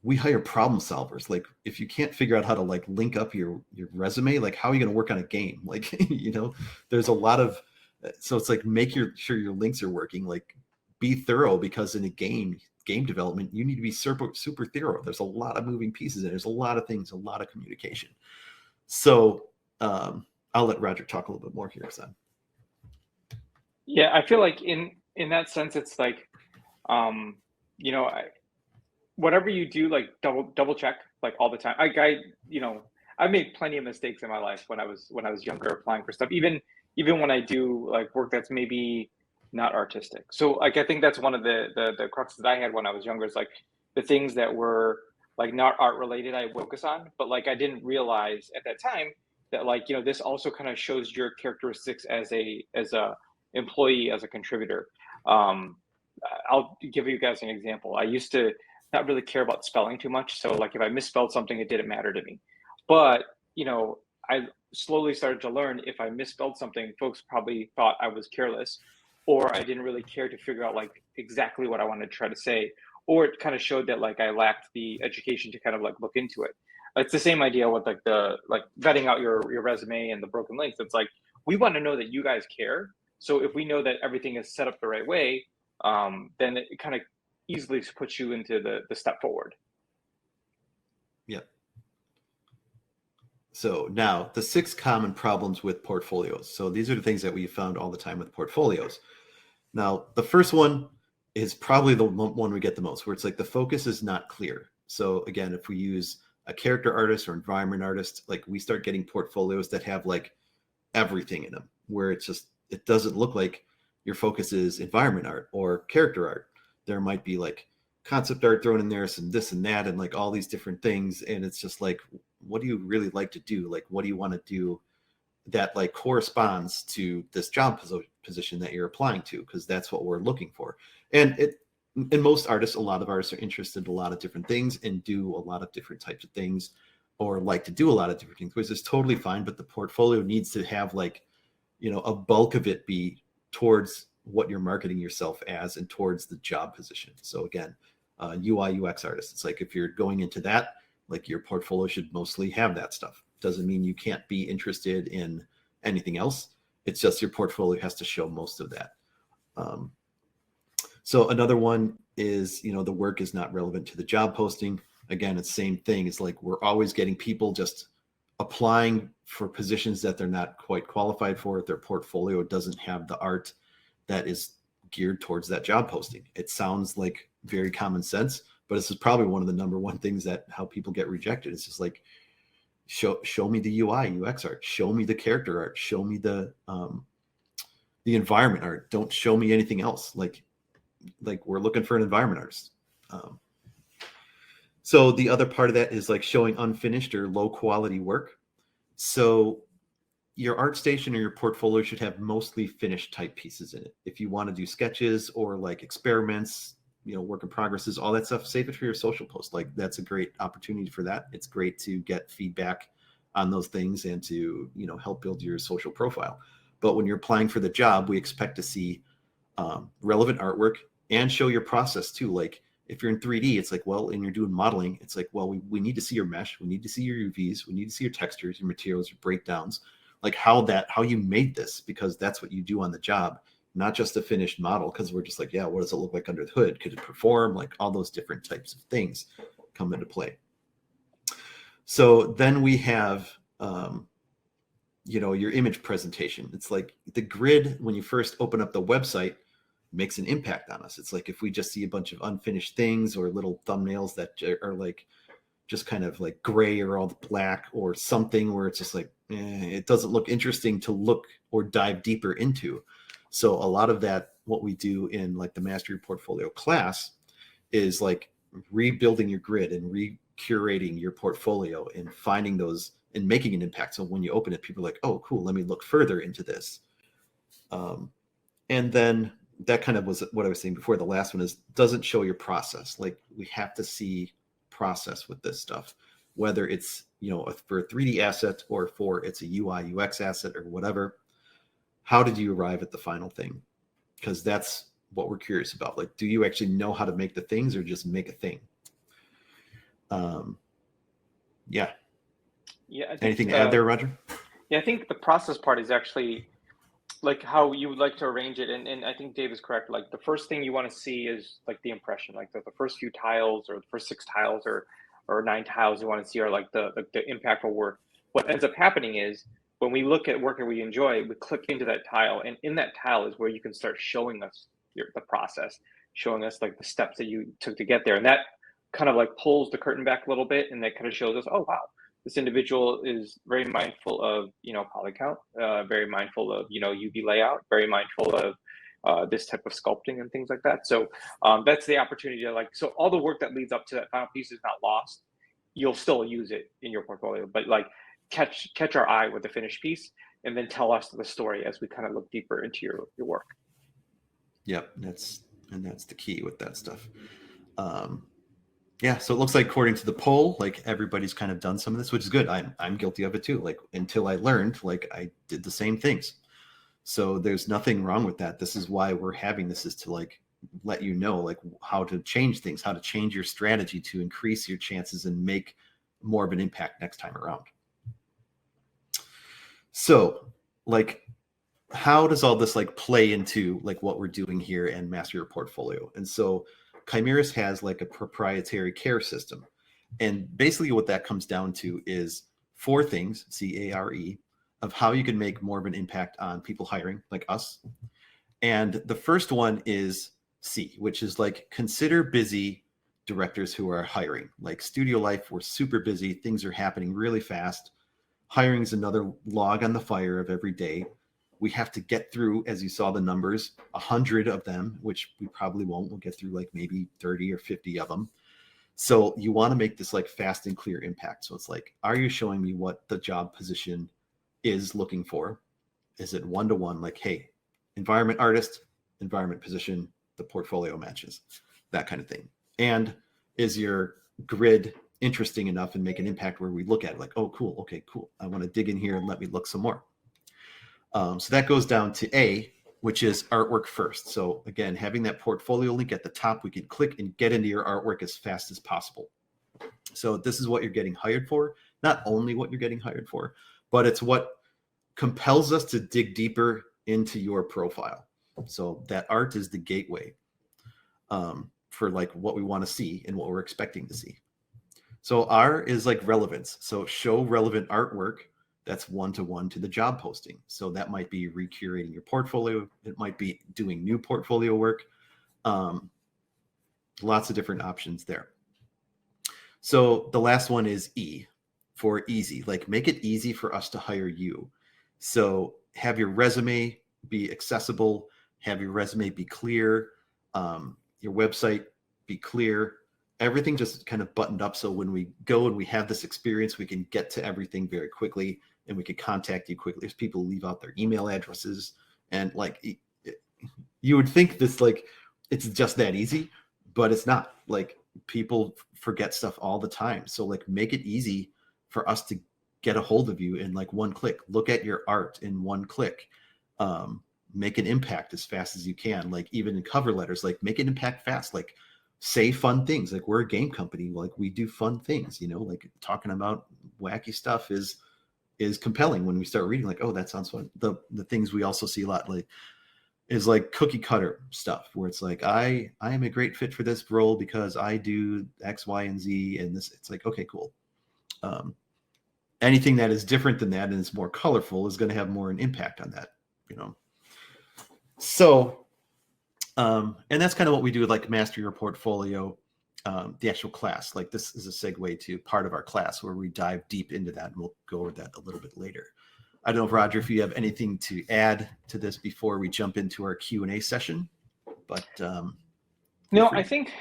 we hire problem solvers. Like if you can't figure out how to like link up your resume, like how are you going to work on a game? Like, there's a lot of, so it's like, make sure your links are working, like be thorough, because in a game development, you need to be super thorough. There's a lot of moving pieces and there's a lot of things, a lot of communication. So I'll let Roger talk a little bit more here. So. Yeah, I feel like in that sense, it's like, whatever you do, like double check like all the time. I made plenty of mistakes in my life when I was younger applying for stuff, even when I do like work that's maybe not artistic. So like I think that's one of the cruxes that I had when I was younger, is like the things that were like not art related I focus on, but like I didn't realize at that time that like, this also kind of shows your characteristics as a employee, as a contributor. I'll give you guys an example. I used to not really care about spelling too much. So like if I misspelled something, it didn't matter to me. But, I slowly started to learn if I misspelled something, folks probably thought I was careless or I didn't really care to figure out like exactly what I wanted to try to say. Or it kind of showed that like I lacked the education to kind of like look into it. It's the same idea with like the like vetting out your resume and the broken links. It's like we want to know that you guys care. So if we know that everything is set up the right way, then it kind of easily puts you into the step forward. Yep. So now the 6 common problems with portfolios. So these are the things that we found all the time with portfolios. Now, the first one is probably the one we get the most, where it's like the focus is not clear. So again, if we use a character artist or environment artist, like we start getting portfolios that have like everything in them, where it's just, it doesn't look like your focus is environment art or character art. There might be like concept art thrown in there, some this and that, and like all these different things. And it's just like, what do you really like to do? Like, what do you want to do that like corresponds to this job position that you're applying to? Because that's what we're looking for. And most artists, a lot of artists are interested in a lot of different things and do a lot of different types of things, or like to do a lot of different things, which is totally fine. But the portfolio needs to have like, a bulk of it be towards what you're marketing yourself as and towards the job position. So again, UI UX artist, it's like if you're going into that, like your portfolio should mostly have that stuff. Doesn't mean you can't be interested in anything else. It's just your portfolio has to show most of that. So another one is, the work is not relevant to the job posting. Again, it's the same thing. It's like we're always getting people just applying for positions that they're not quite qualified for. Their portfolio doesn't have the art that is geared towards that job posting. It sounds like very common sense, but this is probably one of the number one things that how people get rejected. It's just like, show me the UI UX art, show me the character art, show me the environment art. Don't show me anything else. Like we're looking for an environment artist. So the other part of that is like showing unfinished or low quality work. So your art station or your portfolio should have mostly finished type pieces in it. If you want to do sketches or like experiments, work in progresses, all that stuff, save it for your social post. Like that's a great opportunity for that. It's great to get feedback on those things and to, help build your social profile. But when you're applying for the job, we expect to see relevant artwork and show your process too. Like if you're in 3D, it's like, well, and you're doing modeling, it's like, well, we need to see your mesh. We need to see your UVs. We need to see your textures, your materials, your breakdowns, like how you made this, because that's what you do on the job, not just a finished model. Because we're just like, yeah, what does it look like under the hood? Could it perform? Like all those different types of things come into play. So then we have, your image presentation. It's like the grid, when you first open up the website, makes an impact on us. It's like if we just see a bunch of unfinished things or little thumbnails that are like just kind of like gray or all black or something where it's just like, it doesn't look interesting to look or dive deeper into. So a lot of that, what we do in like the Master Your Portfolio class is like rebuilding your grid and recurating your portfolio and finding those and making an impact. So when you open it, people are like, oh, cool, let me look further into this. And then that kind of was what I was saying before. The last one is doesn't show your process. Like we have to see process with this stuff, whether it's, for a 3D asset or for it's a UI UX asset or whatever. How did you arrive at the final thing? Because that's what we're curious about. Like, do you actually know how to make the things or just make a thing? Yeah. Yeah. Anything to add there, Roger? Yeah, I think the process part is actually like how you would like to arrange it. And I think Dave is correct. Like the first thing you want to see is like the impression, like the first few tiles or the first 6 tiles or 9 tiles you want to see are like the impactful work. What ends up happening is when we look at work that we enjoy, we click into that tile, and in that tile is where you can start showing us the process, showing us like the steps that you took to get there. And that kind of like pulls the curtain back a little bit, and that kind of shows us, oh wow, this individual is very mindful of poly count, very mindful of UV layout, very mindful of this type of sculpting and things like that. So that's the opportunity to so all the work that leads up to that final piece is not lost. You'll still use it in your portfolio, but like catch our eye with the finished piece, and then tell us the story as we kind of look deeper into your work. Yep, that's the key with that stuff. Yeah, so it looks like according to the poll, like everybody's kind of done some of this, which is good. I'm guilty of it too. Like until I learned, like I did the same things. So there's nothing wrong with that. This is why we're having this, is to like let you know like how to change things, how to change your strategy to increase your chances and make more of an impact next time around. So like how does all this like play into like what we're doing here and Master Your Portfolio? And so Chimirus has like a proprietary care system. And basically what that comes down to is 4 things, CARE, of how you can make more of an impact on people hiring like us. And the first one is C, which is like consider busy directors who are hiring. Like Studio Life, we're super busy. Things are happening really fast. Hiring is another log on the fire of every day. We have to get through, as you saw the numbers, 100 of them, which we probably won't. We'll get through like maybe 30 or 50 of them. So you want to make this like fast and clear impact. So it's like, are you showing me what the job position is looking for? Is it one-to-one? Like, hey, environment artist, environment position, the portfolio matches, that kind of thing. And is your grid interesting enough and make an impact where we look at it like, oh, cool. Okay, cool. I want to dig in here and let me look some more. So that goes down to A, which is artwork first. So again, having that portfolio link at the top, we can click and get into your artwork as fast as possible. So this is what you're getting hired for. Not only what you're getting hired for, but it's what compels us to dig deeper into your profile. So that art is the gateway for like what we want to see and what we're expecting to see. So R is like relevance. So show relevant artwork that's one-to-one to the job posting. So that might be recurating your portfolio. It might be doing new portfolio work. Lots of different options there. So the last one is E, for easy. Like make it easy for us to hire you. So have your resume be accessible, have your resume be clear, your website be clear, everything just kind of buttoned up. So when we go and we have this experience, we can get to everything very quickly and we can contact you quickly. There's people who leave out their email addresses, and like you would think this like it's just that easy, but it's not. Like people forget stuff all the time. So like make it easy for us to get a hold of you in like one click. Look at your art in one click. Make an impact as fast as you can. Like even in cover letters, like make an impact fast. Like say fun things. Like we're a game company. Like we do fun things. You know, like talking about wacky stuff is compelling when we start reading. Like, oh, that sounds fun. The things we also see a lot like is like cookie cutter stuff where it's like I am a great fit for this role because I do X, Y, and Z, and this. It's like, okay, cool. Anything that is different than that and is more colorful is going to have more an impact on that, you know. So, and that's kind of what we do with like Master Your Portfolio, the actual class. Like this is a segue to part of our class where we dive deep into that, and we'll go over that a little bit later. I don't know, Roger, if you have anything to add to this before we jump into our Q&A session, but no, I think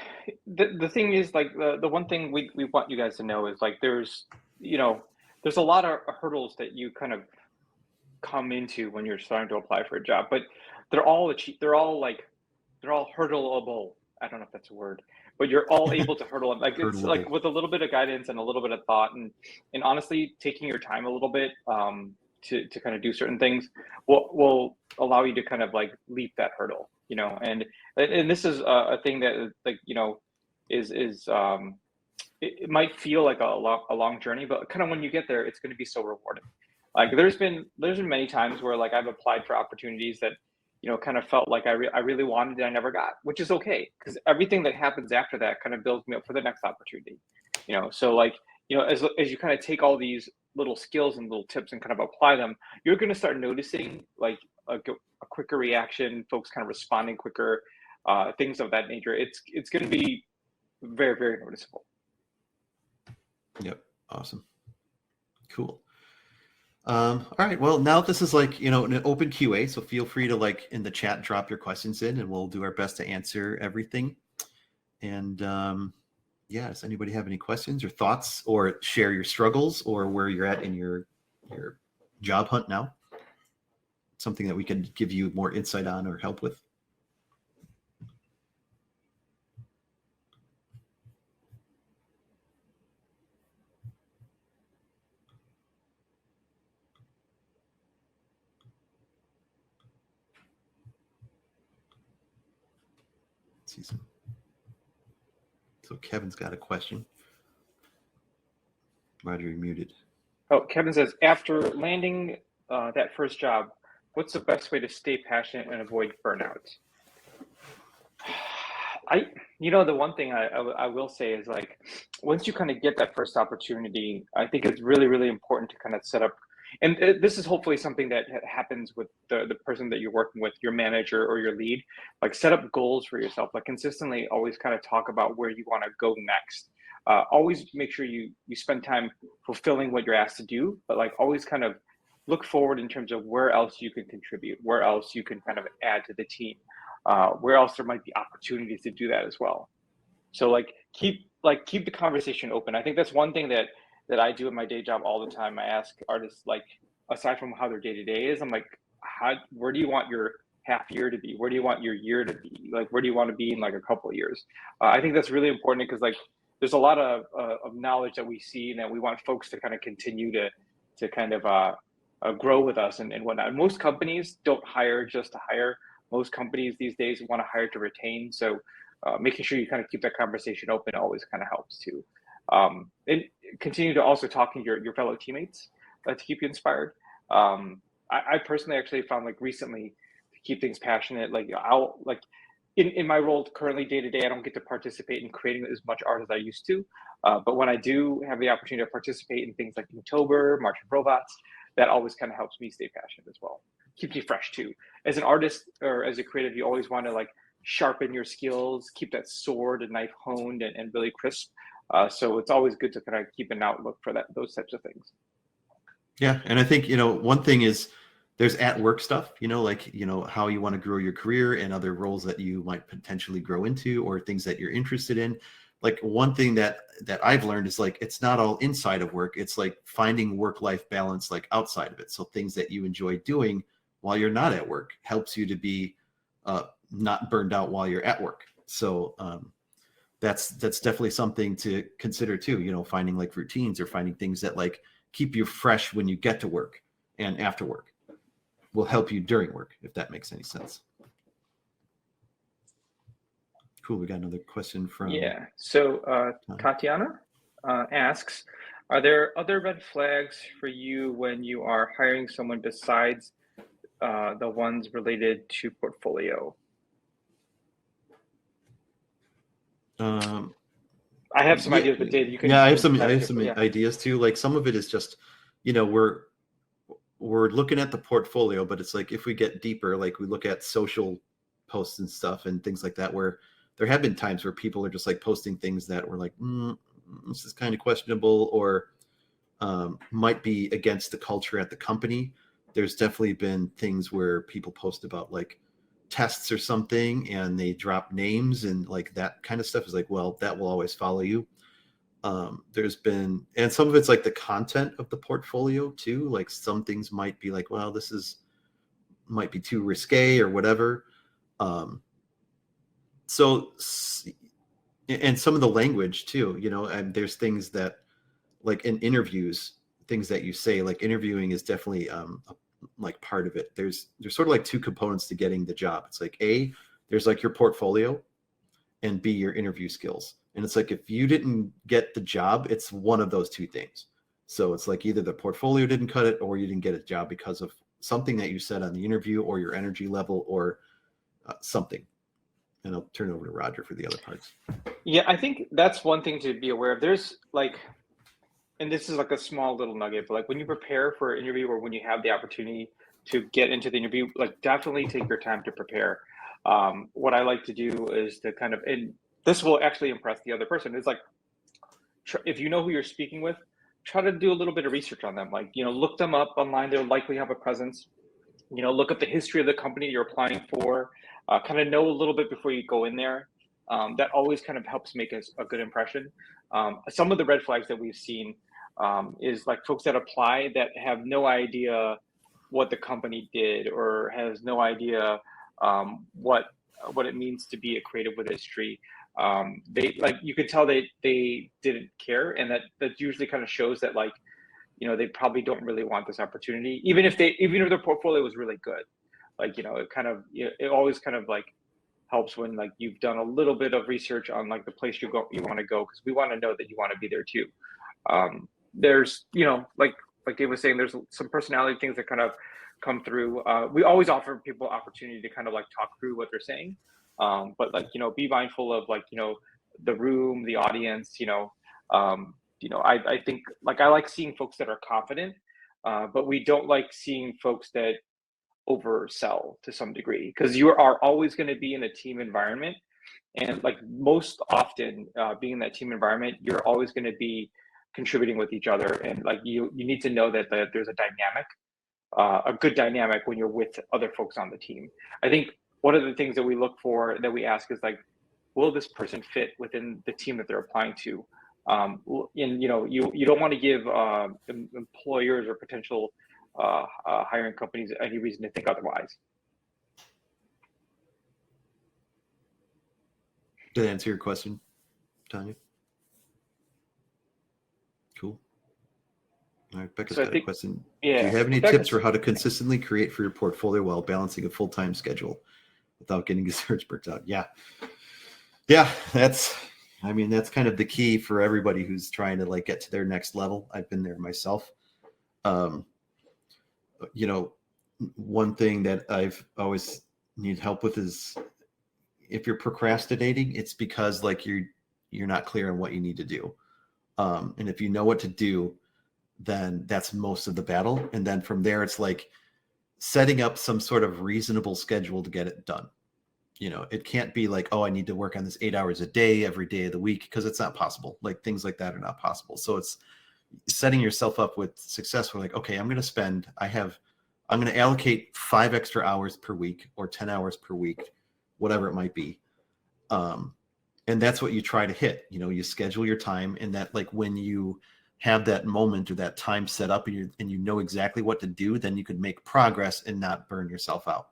the thing is like the one thing we want you guys to know is like there's a lot of hurdles that you kind of come into when you're starting to apply for a job, but they're all hurdleable. I don't know if that's a word, but you're all able to hurdle them. Like it's like with a little bit of guidance and a little bit of thought and honestly taking your time a little bit to kind of do certain things will allow you to kind of like leap that hurdle, and this is a thing that like, is it might feel like a long journey, but kind of when you get there, it's going to be so rewarding. Like there's been many times where like I've applied for opportunities that, kind of felt like I really wanted and I never got, which is okay. Because everything that happens after that kind of builds me up for the next opportunity, So like, as you kind of take all these little skills and little tips and kind of apply them, you're going to start noticing like a quicker reaction, folks kind of responding quicker, things of that nature. It's going to be very, very noticeable. Yep. Awesome. Cool. All right. Well, now this is like, an open QA. So feel free to like in the chat, drop your questions in and we'll do our best to answer everything. And yeah, does anybody have any questions or thoughts or share your struggles or where you're at in your job hunt now? Something that we can give you more insight on or help with. season. So Kevin's got a question. Roger, you're muted. Oh, Kevin says, after landing that first job, what's the best way to stay passionate and avoid burnout? The one thing I will say is, like, once you kind of get that first opportunity, I think it's really, really important to kind of set up, and this is hopefully something that happens with the person that you're working with, your manager or your lead, like set up goals for yourself, like consistently always kind of talk about where you want to go next. Always make sure you spend time fulfilling what you're asked to do, but like always kind of look forward in terms of where else you can contribute, where else you can kind of add to the team. Where else there might be opportunities to do that as well. So keep the conversation open. I think that's one thing that I do in my day job all the time. I ask artists, like, aside from how their day-to-day is, I'm like, where do you want your half year to be? Where do you want your year to be? Like, where do you want to be in like a couple of years? I think that's really important because, like, there's a lot of knowledge that we see and that we want folks to kind of continue to kind of grow with us and whatnot. Most companies don't hire just to hire. Most companies these days want to hire to retain. So making sure you kind of keep that conversation open always kind of helps too. And continue to also talk to your fellow teammates to keep you inspired. I personally actually found, like, recently, to keep things passionate, like I'll like in my role currently day to day, I don't get to participate in creating as much art as I used to. But when I do have the opportunity to participate in things like Inktober, March of Robots, that always kind of helps me stay passionate as well. Keeps you fresh too. As an artist or as a creative, you always want to, like, sharpen your skills, keep that sword and knife honed and really crisp. So it's always good to kind of keep an outlook for those types of things. Yeah, and I think, one thing is there's at work stuff, like, how you want to grow your career and other roles that you might potentially grow into or things that you're interested in. Like, one thing that I've learned is, like, it's not all inside of work. It's like finding work-life balance, like, outside of it. So things that you enjoy doing while you're not at work helps you to be not burned out while you're at work. So that's definitely something to consider too, finding like routines or finding things that like keep you fresh when you get to work and after work will help you during work, if that makes any sense. Cool. We got another question from... Yeah. So Tatiana asks, are there other red flags for you when you are hiring someone besides the ones related to portfolio? I have some ideas, but Dave, you can... Yeah, I have some ideas too. Like, some of it is just, we're looking at the portfolio, but it's like, if we get deeper, like we look at social posts and stuff and things like that, where there have been times where people are just like posting things that were like, this is kind of questionable, or might be against the culture at the company. There's definitely been things where people post about like tests or something and they drop names and like that kind of stuff is like, well, that will always follow you. There's been, and some of it's like the content of the portfolio too. Like, some things might be like, well, might be too risque or whatever. So, and some of the language too, and there's things that, like, in interviews, things that you say, like, interviewing is definitely like part of it. There's sort of like two components to getting the job. It's like, A, there's like your portfolio, and B, your interview skills. And it's like, if you didn't get the job, it's one of those two things. So it's like either the portfolio didn't cut it or you didn't get a job because of something that you said on the interview or your energy level or something. And I'll turn over to Roger for the other parts. Yeah, I think that's one thing to be aware of. There's like, and this is like a small little nugget, but like when you prepare for an interview or when you have the opportunity to get into the interview, like definitely take your time to prepare. What I like to do is to kind of, and this will actually impress the other person, is like, if you know who you're speaking with, try to do a little bit of research on them. Like, look them up online. They'll likely have a presence. Look up the history of the company you're applying for. Kind of know a little bit before you go in there. That always kind of helps make a good impression. Some of the red flags that we've seen is like folks that apply that have no idea what the company did or has no idea what it means to be a creative with history. They, like, you could tell they didn't care, and that usually kind of shows that, like, they probably don't really want this opportunity, even if their portfolio was really good. Like, it always kind of like helps when like you've done a little bit of research on like the place you want to go, because we want to know that you want to be there too. There's, you know, like Dave was saying, there's some personality things that kind of come through. We always offer people opportunity to kind of like talk through what they're saying, but like, you know, be mindful of like, you know, the room, the audience, I think like I like seeing folks that are confident, but we don't like seeing folks that oversell to some degree, because you are always going to be in a team environment, and like most often being in that team environment, you're always going to be contributing with each other, and like you need to know that there's a dynamic, a good dynamic when you're with other folks on the team. I think one of the things that we look for, that we ask, is like, will this person fit within the team that they're applying to? And you know, you don't want to give employers or potential hiring companies any reason to think otherwise. Did that answer your question, Tanya? Cool. All right, Becca's got a question. Yeah. Do you have any Becca, tips for how to consistently create for your portfolio while balancing a full-time schedule without getting your search burnt out? Yeah, that's kind of the key for everybody who's trying to like get to their next level. I've been there myself. You know, one thing that I've always need help with is, if you're procrastinating, it's because like you're not clear on what you need to do. And if you know what to do, then that's most of the battle. And then from there, it's like setting up some sort of reasonable schedule to get it done. You know, it can't be like, oh, I need to work on this 8 hours a day, every day of the week, because it's not possible. Like things like that are not possible. So it's setting yourself up with success. We're like, okay, I'm going to allocate 5 extra hours per week or 10 hours per week, whatever it might be. And that's what you try to hit. You know, you schedule your time, and that like when you have that moment or that time set up, and you know exactly what to do, then you could make progress and not burn yourself out.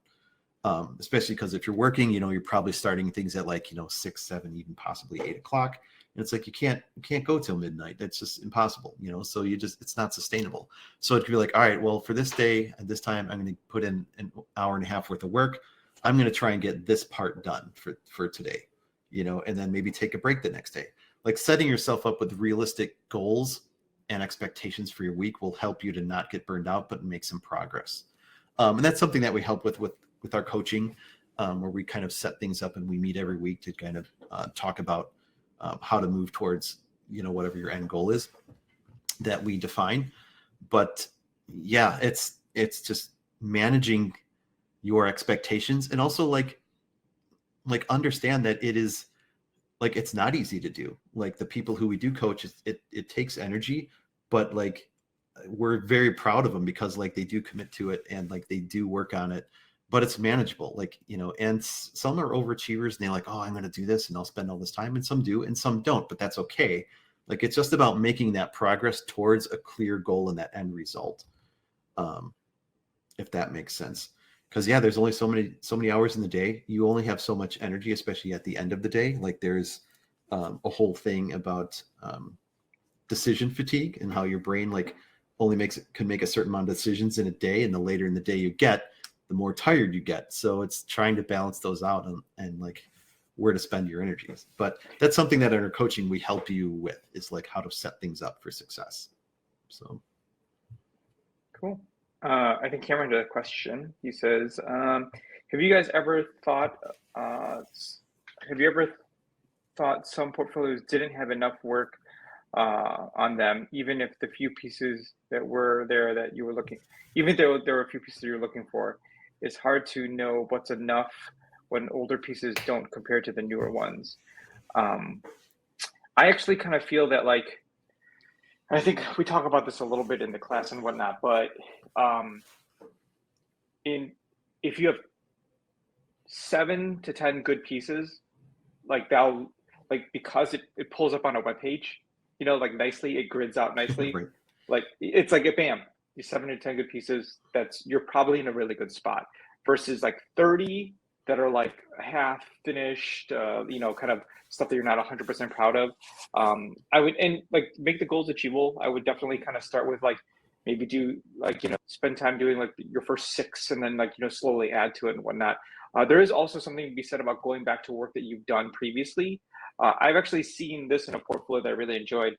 Especially because if you're working, you know, you're probably starting things at like, you know, 6, 7, even possibly 8 o'clock. And it's like, you can't go till midnight. That's just impossible, you know? So it's not sustainable. So it could be like, all right, well, for this day at this time, I'm going to put in an hour and a half worth of work. I'm going to try and get this part done for today, you know, and then maybe take a break the next day. Like setting yourself up with realistic goals and expectations for your week will help you to not get burned out, but make some progress. And that's something that we help with our coaching, where we kind of set things up and we meet every week to kind of talk about how to move towards, you know, whatever your end goal is that we define. But yeah, it's just managing your expectations, and also like understand that it is like, it's not easy to do. Like the people who we do coach, it takes energy, but like we're very proud of them because like they do commit to it and like they do work on it, but it's manageable. Like, you know, and some are overachievers and they're like, oh, I'm going to do this and I'll spend all this time, and some do and some don't, but that's okay. Like it's just about making that progress towards a clear goal and that end result. If that makes sense. Because yeah, there's only so many hours in the day. You only have so much energy, especially at the end of the day. Like there's a whole thing about decision fatigue and how your brain like only can make a certain amount of decisions in a day, and the later in the day you get, the more tired you get. So it's trying to balance those out and like where to spend your energies. But that's something that in our coaching we help you with, is like how to set things up for success. So cool. I think Cameron had a question. He says, have you guys ever thought, some portfolios didn't have enough work on them, even if the few pieces that were there that you were looking, even though there were a few pieces you're looking for? It's hard to know what's enough when older pieces don't compare to the newer ones. I actually kind of feel that, like, I think we talk about this a little bit in the class and whatnot, but if you have 7 to 10 good pieces, like that'll, like, because it pulls up on a web page, you know, like nicely, it grids out nicely. right. Like it's like bam, these 7 to 10 good pieces, you're probably in a really good spot, versus like 30 that are like half finished, you know, kind of stuff that you're not 100% proud of. I would, and like, make the goals achievable. I would definitely kind of start with like, maybe do like, you know, spend time doing like your first 6 and then like, you know, slowly add to it and whatnot. There is also something to be said about going back to work that you've done previously. I've actually seen this in a portfolio that I really enjoyed.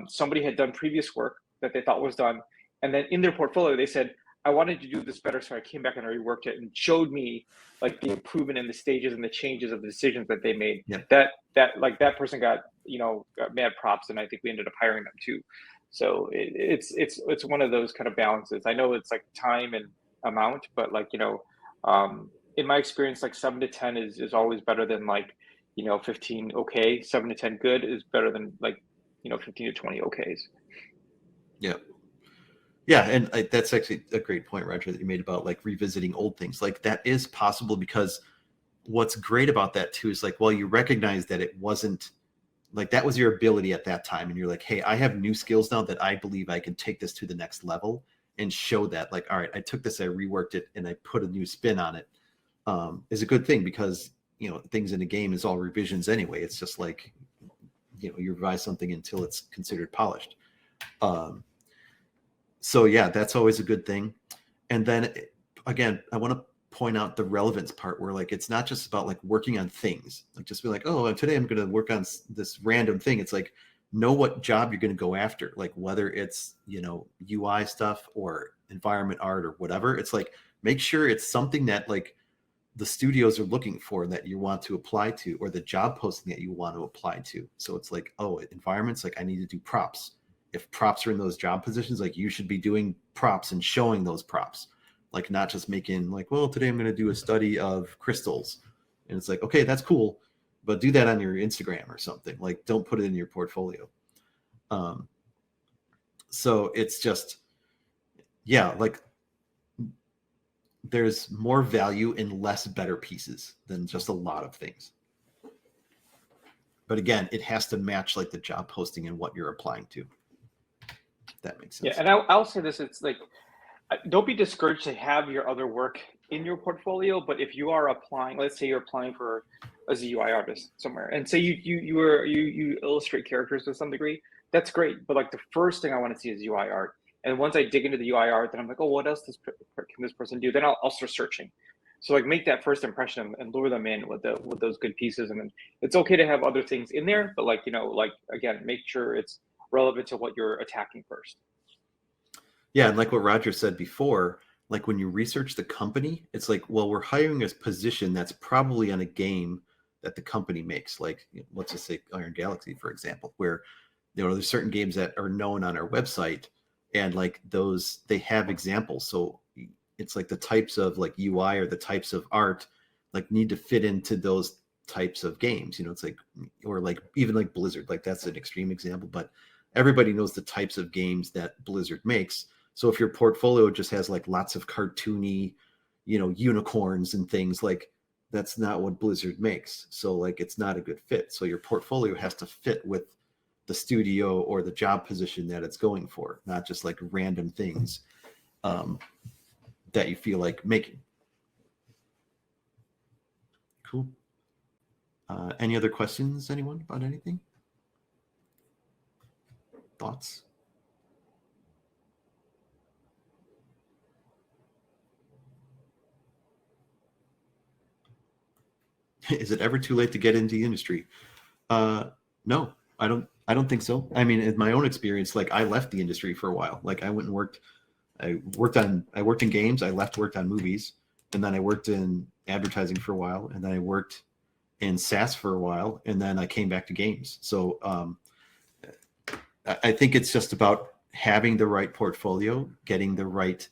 Somebody had done previous work that they thought was done, and then in their portfolio they said, I wanted to do this better, so I came back and I reworked it, and showed me like the improvement in the stages and the changes of the decisions that they made. Yeah. That person got got mad props, and I think we ended up hiring them too. So it's one of those kind of balances. I know it's like time and amount, but like in my experience, like 7 to 10 is always better than like 15 okay. 7 to 10 good is better than like 15 to 20 okays. Yeah. Yeah, and that's actually a great point, Roger, that you made about like revisiting old things. Like that is possible, because what's great about that too is like, well, you recognize that it wasn't like that was your ability at that time, and you're like, hey, I have new skills now that I believe I can take this to the next level, and show that like, all right, I took this, I reworked it, and I put a new spin on it. Is a good thing, because things in a game is all revisions anyway. It's just like you revise something until it's considered polished. So yeah, that's always a good thing. And then again, I want to point out the relevance part, where like it's not just about like working on things, like just be like, oh, today I'm going to work on this random thing. It's like, know what job you're going to go after, like whether it's UI stuff or environment art or whatever. It's like, make sure it's something that like the studios are looking for, that you want to apply to, or the job posting that you want to apply to. So it's like, oh, environments, like I need to do props. If props are in those job positions, like you should be doing props and showing those props, like not just making like, well, today I'm going to do a study of crystals. And it's like, okay, that's cool, but do that on your Instagram or something. Like, don't put it in your portfolio. So it's just, yeah, like there's more value in less better pieces than just a lot of things. But again, it has to match like the job posting and what you're applying to. That makes sense. Yeah, and I'll say this: it's like, don't be discouraged to have your other work in your portfolio. But if you are applying, let's say you're applying for as a UI artist somewhere, and say you illustrate characters to some degree, that's great. But like the first thing I want to see is UI art. And once I dig into the UI art, then I'm like, oh, what else can this person do? Then I'll start searching. So like make that first impression and lure them in with those good pieces. And then it's okay to have other things in there, but like like again, make sure it's relevant to what you're attacking first. Yeah, and like what Roger said before, like when you research the company, it's like, well, we're hiring a position that's probably on a game that the company makes. Like, let's just say Iron Galaxy, for example, where there's certain games that are known on our website, and like those, they have examples. So it's like the types of like UI or the types of art like need to fit into those types of games. It's like, or like even like Blizzard, like that's an extreme example, but everybody knows the types of games that Blizzard makes. So if your portfolio just has like lots of cartoony, unicorns and things, like that's not what Blizzard makes. So like it's not a good fit. So your portfolio has to fit with the studio or the job position that it's going for, not just like random things that you feel like making. Cool. Any other questions, anyone, about anything? Thoughts? Is it ever too late to get into the industry? No, I don't think so. I mean, in my own experience, like I left the industry for a while. Like I went and worked in games. I worked on movies, and then I worked in advertising for a while, and then I worked in SaaS for a while, and then I came back to games. So I think it's just about having the right portfolio, getting the right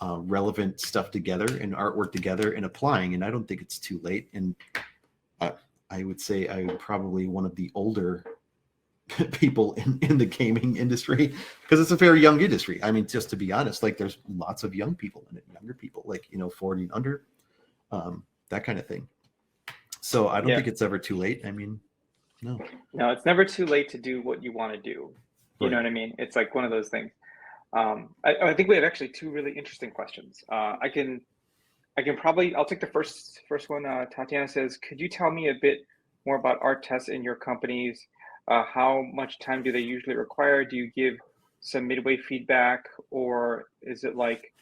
relevant stuff together and artwork together and applying. And I don't think it's too late. And I would say I'm probably one of the older people in the gaming industry, because it's a very young industry. I mean, just to be honest, like there's lots of young people in it, younger people, like 40 and under, that kind of thing. So I don't think it's ever too late. I mean, no, it's never too late to do what you want to do. You right. know what I mean? It's like one of those things. I think we have actually two really interesting questions. I'll take the first one. Tatiana says, could you tell me a bit more about art tests in your companies? How much time do they usually require? Do you give some midway feedback, or is it like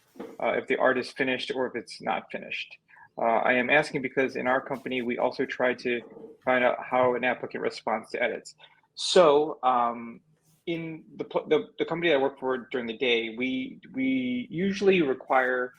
if the art is finished or if it's not finished? I am asking because in our company, we also try to find out how an applicant responds to edits. So in the company I work for during the day, we usually require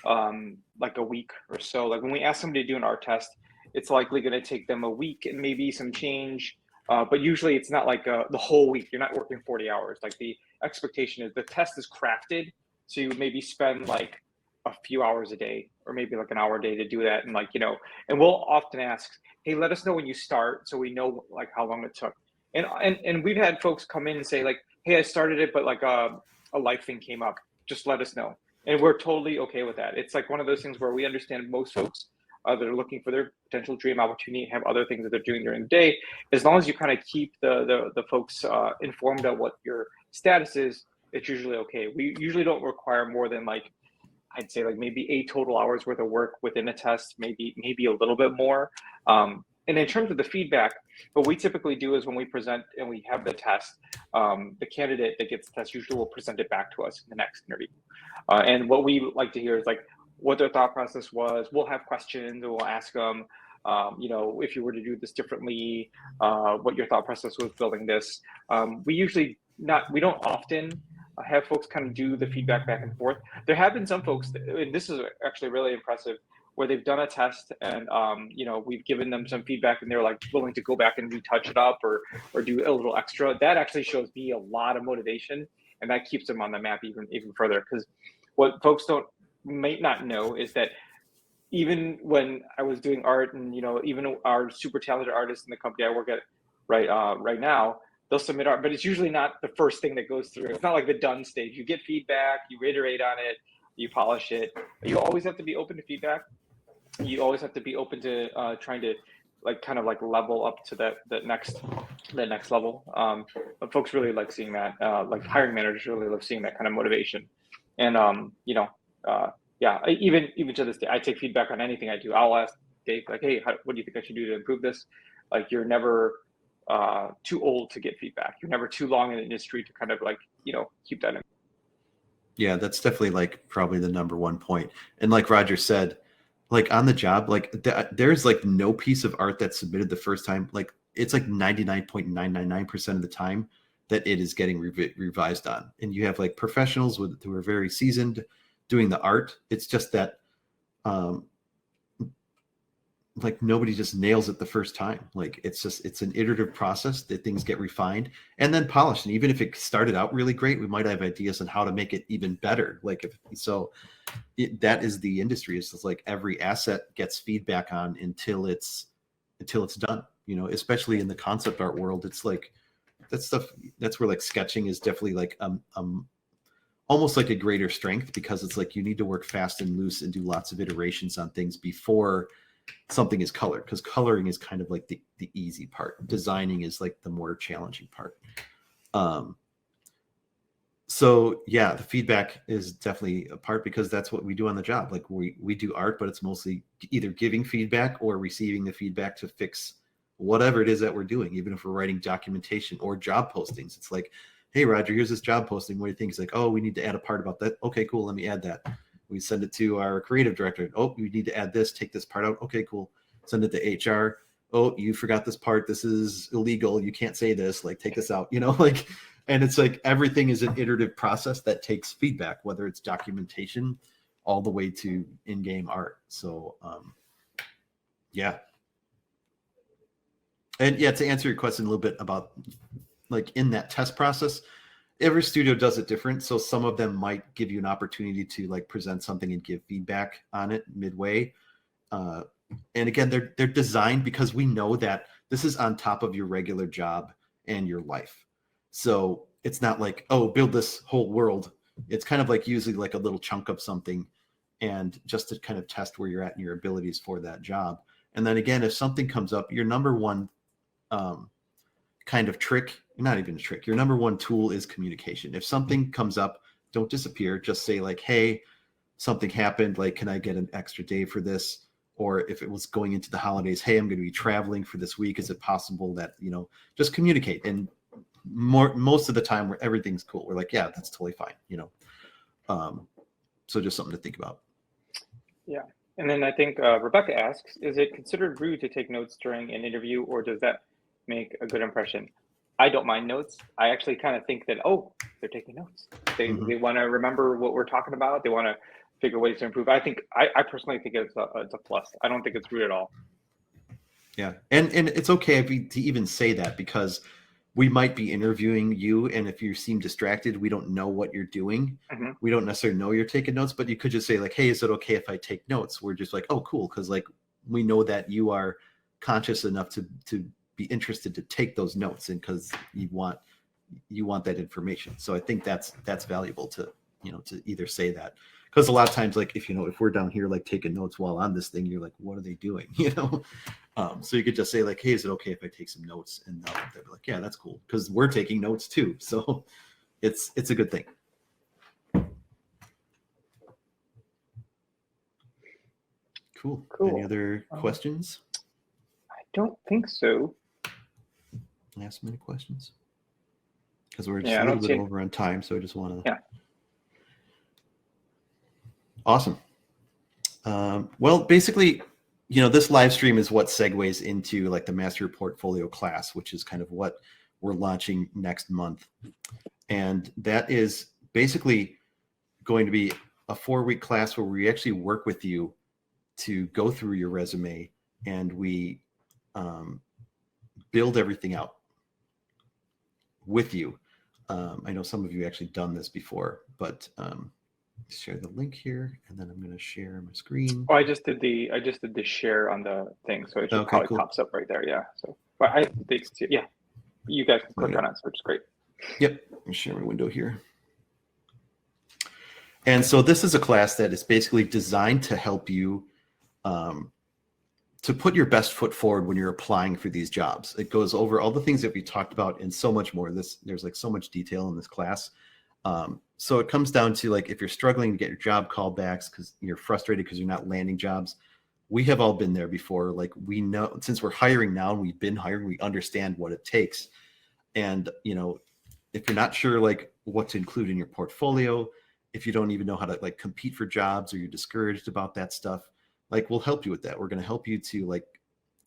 like a week or so. Like when we ask somebody to do an art test, it's likely going to take them a week and maybe some change. But usually it's not like the whole week. You're not working 40 hours. Like the expectation is the test is crafted. So you maybe spend like a few hours a day or maybe like an hour a day to do that. And like, and we'll often ask, hey, let us know when you start so we know like how long it took. And we've had folks come in and say like, hey, I started it, but like a life thing came up. Just let us know. And we're totally okay with that. It's like one of those things where we understand most folks that are looking for their potential dream opportunity have other things that they're doing during the day. As long as you kind of keep the folks informed of what your status is, it's usually okay. We usually don't require more than like, I'd say like maybe 8 total hours worth of work within a test, maybe a little bit more. And in terms of the feedback, what we typically do is when we present and we have the test, the candidate that gets the test usually will present it back to us in the next interview. And what we like to hear is like what their thought process was. We'll have questions and we'll ask them, if you were to do this differently, what your thought process was building this. We don't often have folks kind of do the feedback back and forth. There have been some folks, and this is actually really impressive, where they've done a test and we've given them some feedback and they're like willing to go back and retouch it up or do a little extra. That actually shows me a lot of motivation, and that keeps them on the map even further. Because what folks might not know is that even when I was doing art, and even our super talented artists in the company I work at right now, they'll submit art, but it's usually not the first thing that goes through. It's not like the done stage. You get feedback, you iterate on it, you polish it. You always have to be open to feedback. You always have to be open to trying to kind of level up to that next level. But folks really like seeing that. Like hiring managers really love seeing that kind of motivation. And even to this day, I take feedback on anything I do. I'll ask Dave like, hey, what do you think I should do to improve this? Like, you're never too old to get feedback. You're never too long in the industry to kind of keep that in. Yeah, that's definitely like probably the number one point. And like Roger said, like on the job, like there's like no piece of art that's submitted the first time. Like it's like 99.999% of the time that it is getting revised on. And you have like professionals who are very seasoned doing the art. It's just that like nobody just nails it the first time. Like it's an iterative process that things get refined and then polished. And even if it started out really great, we might have ideas on how to make it even better. Like that is the industry. It's just like every asset gets feedback on until it's done, especially in the concept art world. It's like that stuff, that's where like sketching is definitely like almost like a greater strength, because it's like you need to work fast and loose and do lots of iterations on things before something is colored, because coloring is kind of like the easy part. Designing is like the more challenging part. So yeah, the feedback is definitely a part, because that's what we do on the job. Like we do art, but it's mostly either giving feedback or receiving the feedback to fix whatever it is that we're doing. Even if we're writing documentation or job postings, it's like, hey Roger, here's this job posting, what do you think? It's like, oh, we need to add a part about that. Okay, cool, let me add that. We send it to our creative director. Oh, you need to add this, take this part out. Okay, cool. Send it to HR. Oh, you forgot this part. This is illegal. You can't say this. Like, take this out, and it's like everything is an iterative process that takes feedback, whether it's documentation all the way to in-game art. So, yeah. And yeah, to answer your question a little bit about like in that test process, every studio does it different. So some of them might give you an opportunity to like present something and give feedback on it midway. And again, they're designed because we know that this is on top of your regular job and your life. So it's not like, oh, build this whole world. It's kind of like usually like a little chunk of something, and just to kind of test where you're at and your abilities for that job. And then again, if something comes up, your number one kind of trick, not even a trick, your number one tool is communication. If something comes up, don't disappear. Just say like, hey, something happened. Like, can I get an extra day for this? Or if it was going into the holidays, hey, I'm going to be traveling for this week. Is it possible that, just communicate? And most of the time where everything's cool, we're like, yeah, that's totally fine. So just something to think about. Yeah. And then I think Rebecca asks, is it considered rude to take notes during an interview, or does that make a good impression? I don't mind notes. I actually kind of think that, oh, they're taking notes. They want to remember what we're talking about. They want to figure ways to improve. I personally think it's a plus. I don't think it's rude at all. Yeah, and it's okay to even say that, because we might be interviewing you, and if you seem distracted, we don't know what you're doing. Mm-hmm. We don't necessarily know you're taking notes, but you could just say like, "Hey, is it okay if I take notes?" We're just like, "Oh, cool," because like we know that you are conscious enough to be interested to take those notes, and because you want that information. So I think that's valuable to to either say that, because a lot of times, like if we're down here like taking notes while on this thing, you're like, what are they doing? So you could just say like, hey, is it okay if I take some notes? And they'll be like, yeah, that's cool, because we're taking notes too. So it's a good thing. Cool. Any other questions? I don't think so. Last minute questions? Because we're just a little bit over on time, so I just want to. Yeah. Awesome. Well, basically, this live stream is what segues into like the Master Your Portfolio class, which is kind of what we're launching next month. And that is basically going to be a 4-week class where we actually work with you to go through your resume, and we build everything out with you. I know some of you actually done this before, but share the link here, and then I'm going to share my screen. Oh, I just did the share on the thing, so it should probably pops up right there. Yeah. So, but they can see it. Yeah, you guys can click on it, which is great. Yep. I'll share my window here. And so this is a class that is basically designed to help you to put your best foot forward when you're applying for these jobs. It goes over all the things that we talked about and so much more. There's like so much detail in this class. So it comes down to like, if you're struggling to get your job callbacks because you're frustrated because you're not landing jobs, we have all been there before. Like, we know, since we're hiring now and we've been hiring, we understand what it takes. And, if you're not sure like what to include in your portfolio, if you don't even know how to like compete for jobs, or you're discouraged about that stuff, like we'll help you with that. We're going to help you to like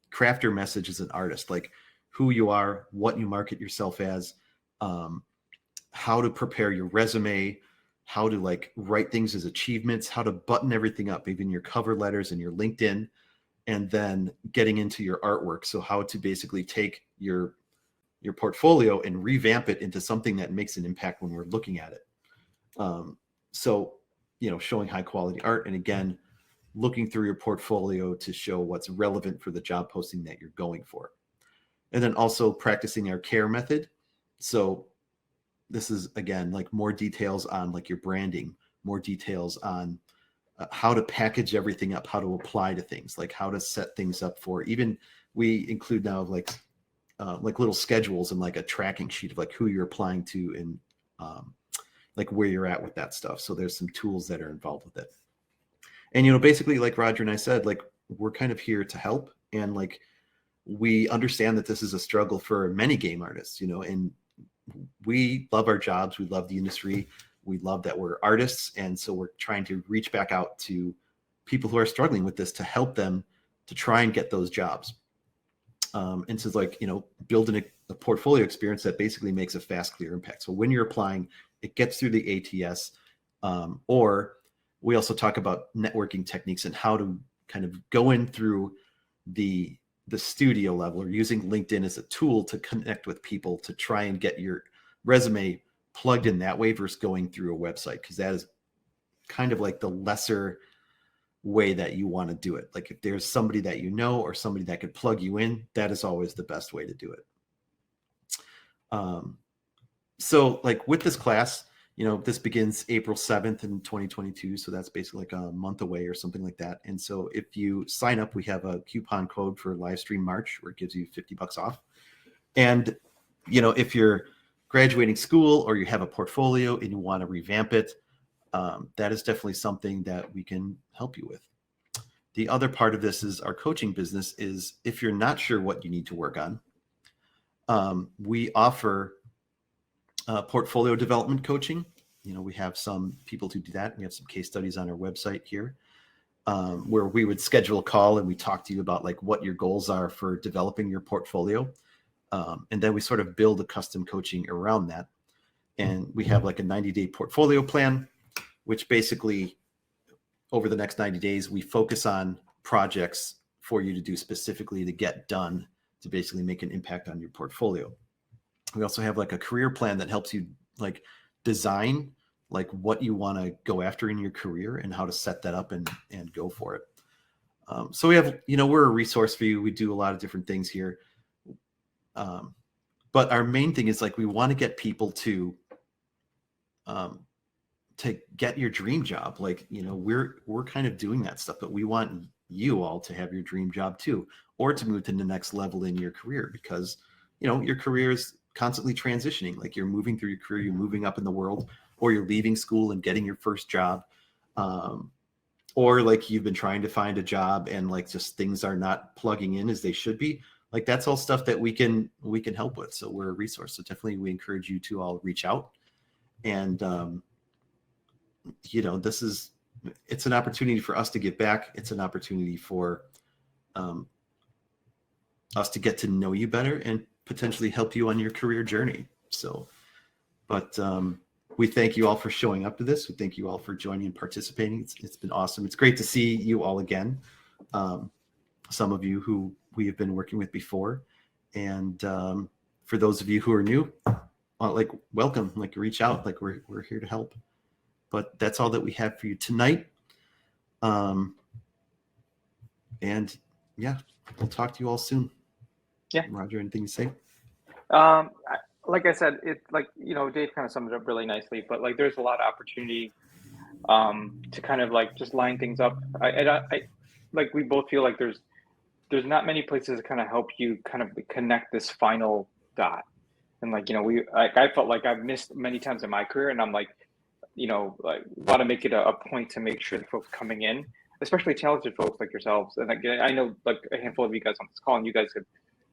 craft your message as an artist, like who you are, what you market yourself as, how to prepare your resume, how to like write things as achievements, how to button everything up, even your cover letters and your LinkedIn, and then getting into your artwork. So how to basically take your portfolio and revamp it into something that makes an impact when we're looking at it. So, showing high quality art, and again, looking through your portfolio to show what's relevant for the job posting that you're going for. And then also practicing our CARE method. So this is, again, like more details on like your branding, more details on how to package everything up, how to apply to things, like how to set things up for, even we include now like little schedules and like a tracking sheet of like who you're applying to and like where you're at with that stuff. So there's some tools that are involved with it. And, basically, like Roger and I said, like we're kind of here to help. And like, we understand that this is a struggle for many game artists, and we love our jobs. We love the industry. We love that we're artists. And so we're trying to reach back out to people who are struggling with this to help them to try and get those jobs. And so like, building a portfolio experience that basically makes a fast, clear impact. So when you're applying, it gets through the ATS, or we also talk about networking techniques and how to kind of go in through the studio level, or using LinkedIn as a tool to connect with people to try and get your resume plugged in that way versus going through a website, because that is kind of like the lesser way that you want to do it. Like if there's somebody that or somebody that could plug you in, that is always the best way to do it. So like with this class, this begins April 7th in 2022. So that's basically like a month away or something like that. And so if you sign up, we have a coupon code for Livestream March where it gives you $50 off. And, if you're graduating school or you have a portfolio and you want to revamp it, that is definitely something that we can help you with. The other part of this is our coaching business is if you're not sure what you need to work on, we offer portfolio development coaching. We have some people who do that. We have some case studies on our website here. where we would schedule a call and we talk to you about like what your goals are for developing your portfolio. And then we sort of build a custom coaching around that. And we have like a 90-day portfolio plan, which basically over the next 90 days, we focus on projects for you to do specifically to get done to basically make an impact on your portfolio. We also have like a career plan that helps you like design like what you want to go after in your career and how to set that up and go for it. So we have, we're a resource for you. We do a lot of different things here. But our main thing is like, we want to get people to get your dream job. Like, we're kind of doing that stuff, but we want you all to have your dream job too, or to move to the next level in your career, because, your career is constantly transitioning. Like you're moving through your career, you're moving up in the world, or you're leaving school and getting your first job. Or like you've been trying to find a job and like just things are not plugging in as they should be. Like that's all stuff that we can help with. So we're a resource. So definitely we encourage you to all reach out. And, it's an opportunity for us to give back. It's an opportunity for us to get to know you better and potentially help you on your career journey. So, but we thank you all for showing up to this. We thank you all for joining and participating. It's been awesome. It's great to see you all again. Some of you who we have been working with before. And for those of you who are new, welcome, reach out, we're here to help. But that's all that we have for you tonight. And yeah, we'll talk to you all soon. Yeah. Roger, anything to say? Like I said, it's like, Dave kind of summed it up really nicely, but like, there's a lot of opportunity to kind of like just line things up. I like, we both feel like there's not many places to kind of help you kind of connect this final dot. And like, I felt like I've missed many times in my career, and I'm like, want to make it a point to make sure the folks coming in, especially talented folks like yourselves. And again, I know like a handful of you guys on this call, and you guys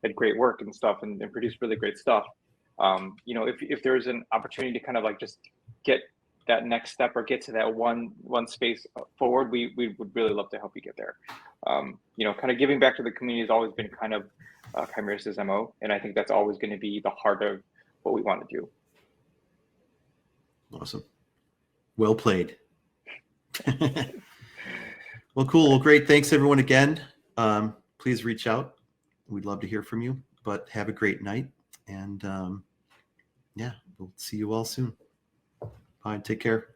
had great work and stuff and produced really great stuff. If there's an opportunity to kind of like just get that next step or get to that one space forward, we would really love to help you get there. Kind of giving back to the community has always been kind of Chimirus' MO. And I think that's always going to be the heart of what we want to do. Awesome. Well played. Well, cool. Well, great. Thanks everyone again. Please reach out. We'd love to hear from you, but have a great night. And yeah, we'll see you all soon. Bye. Take care.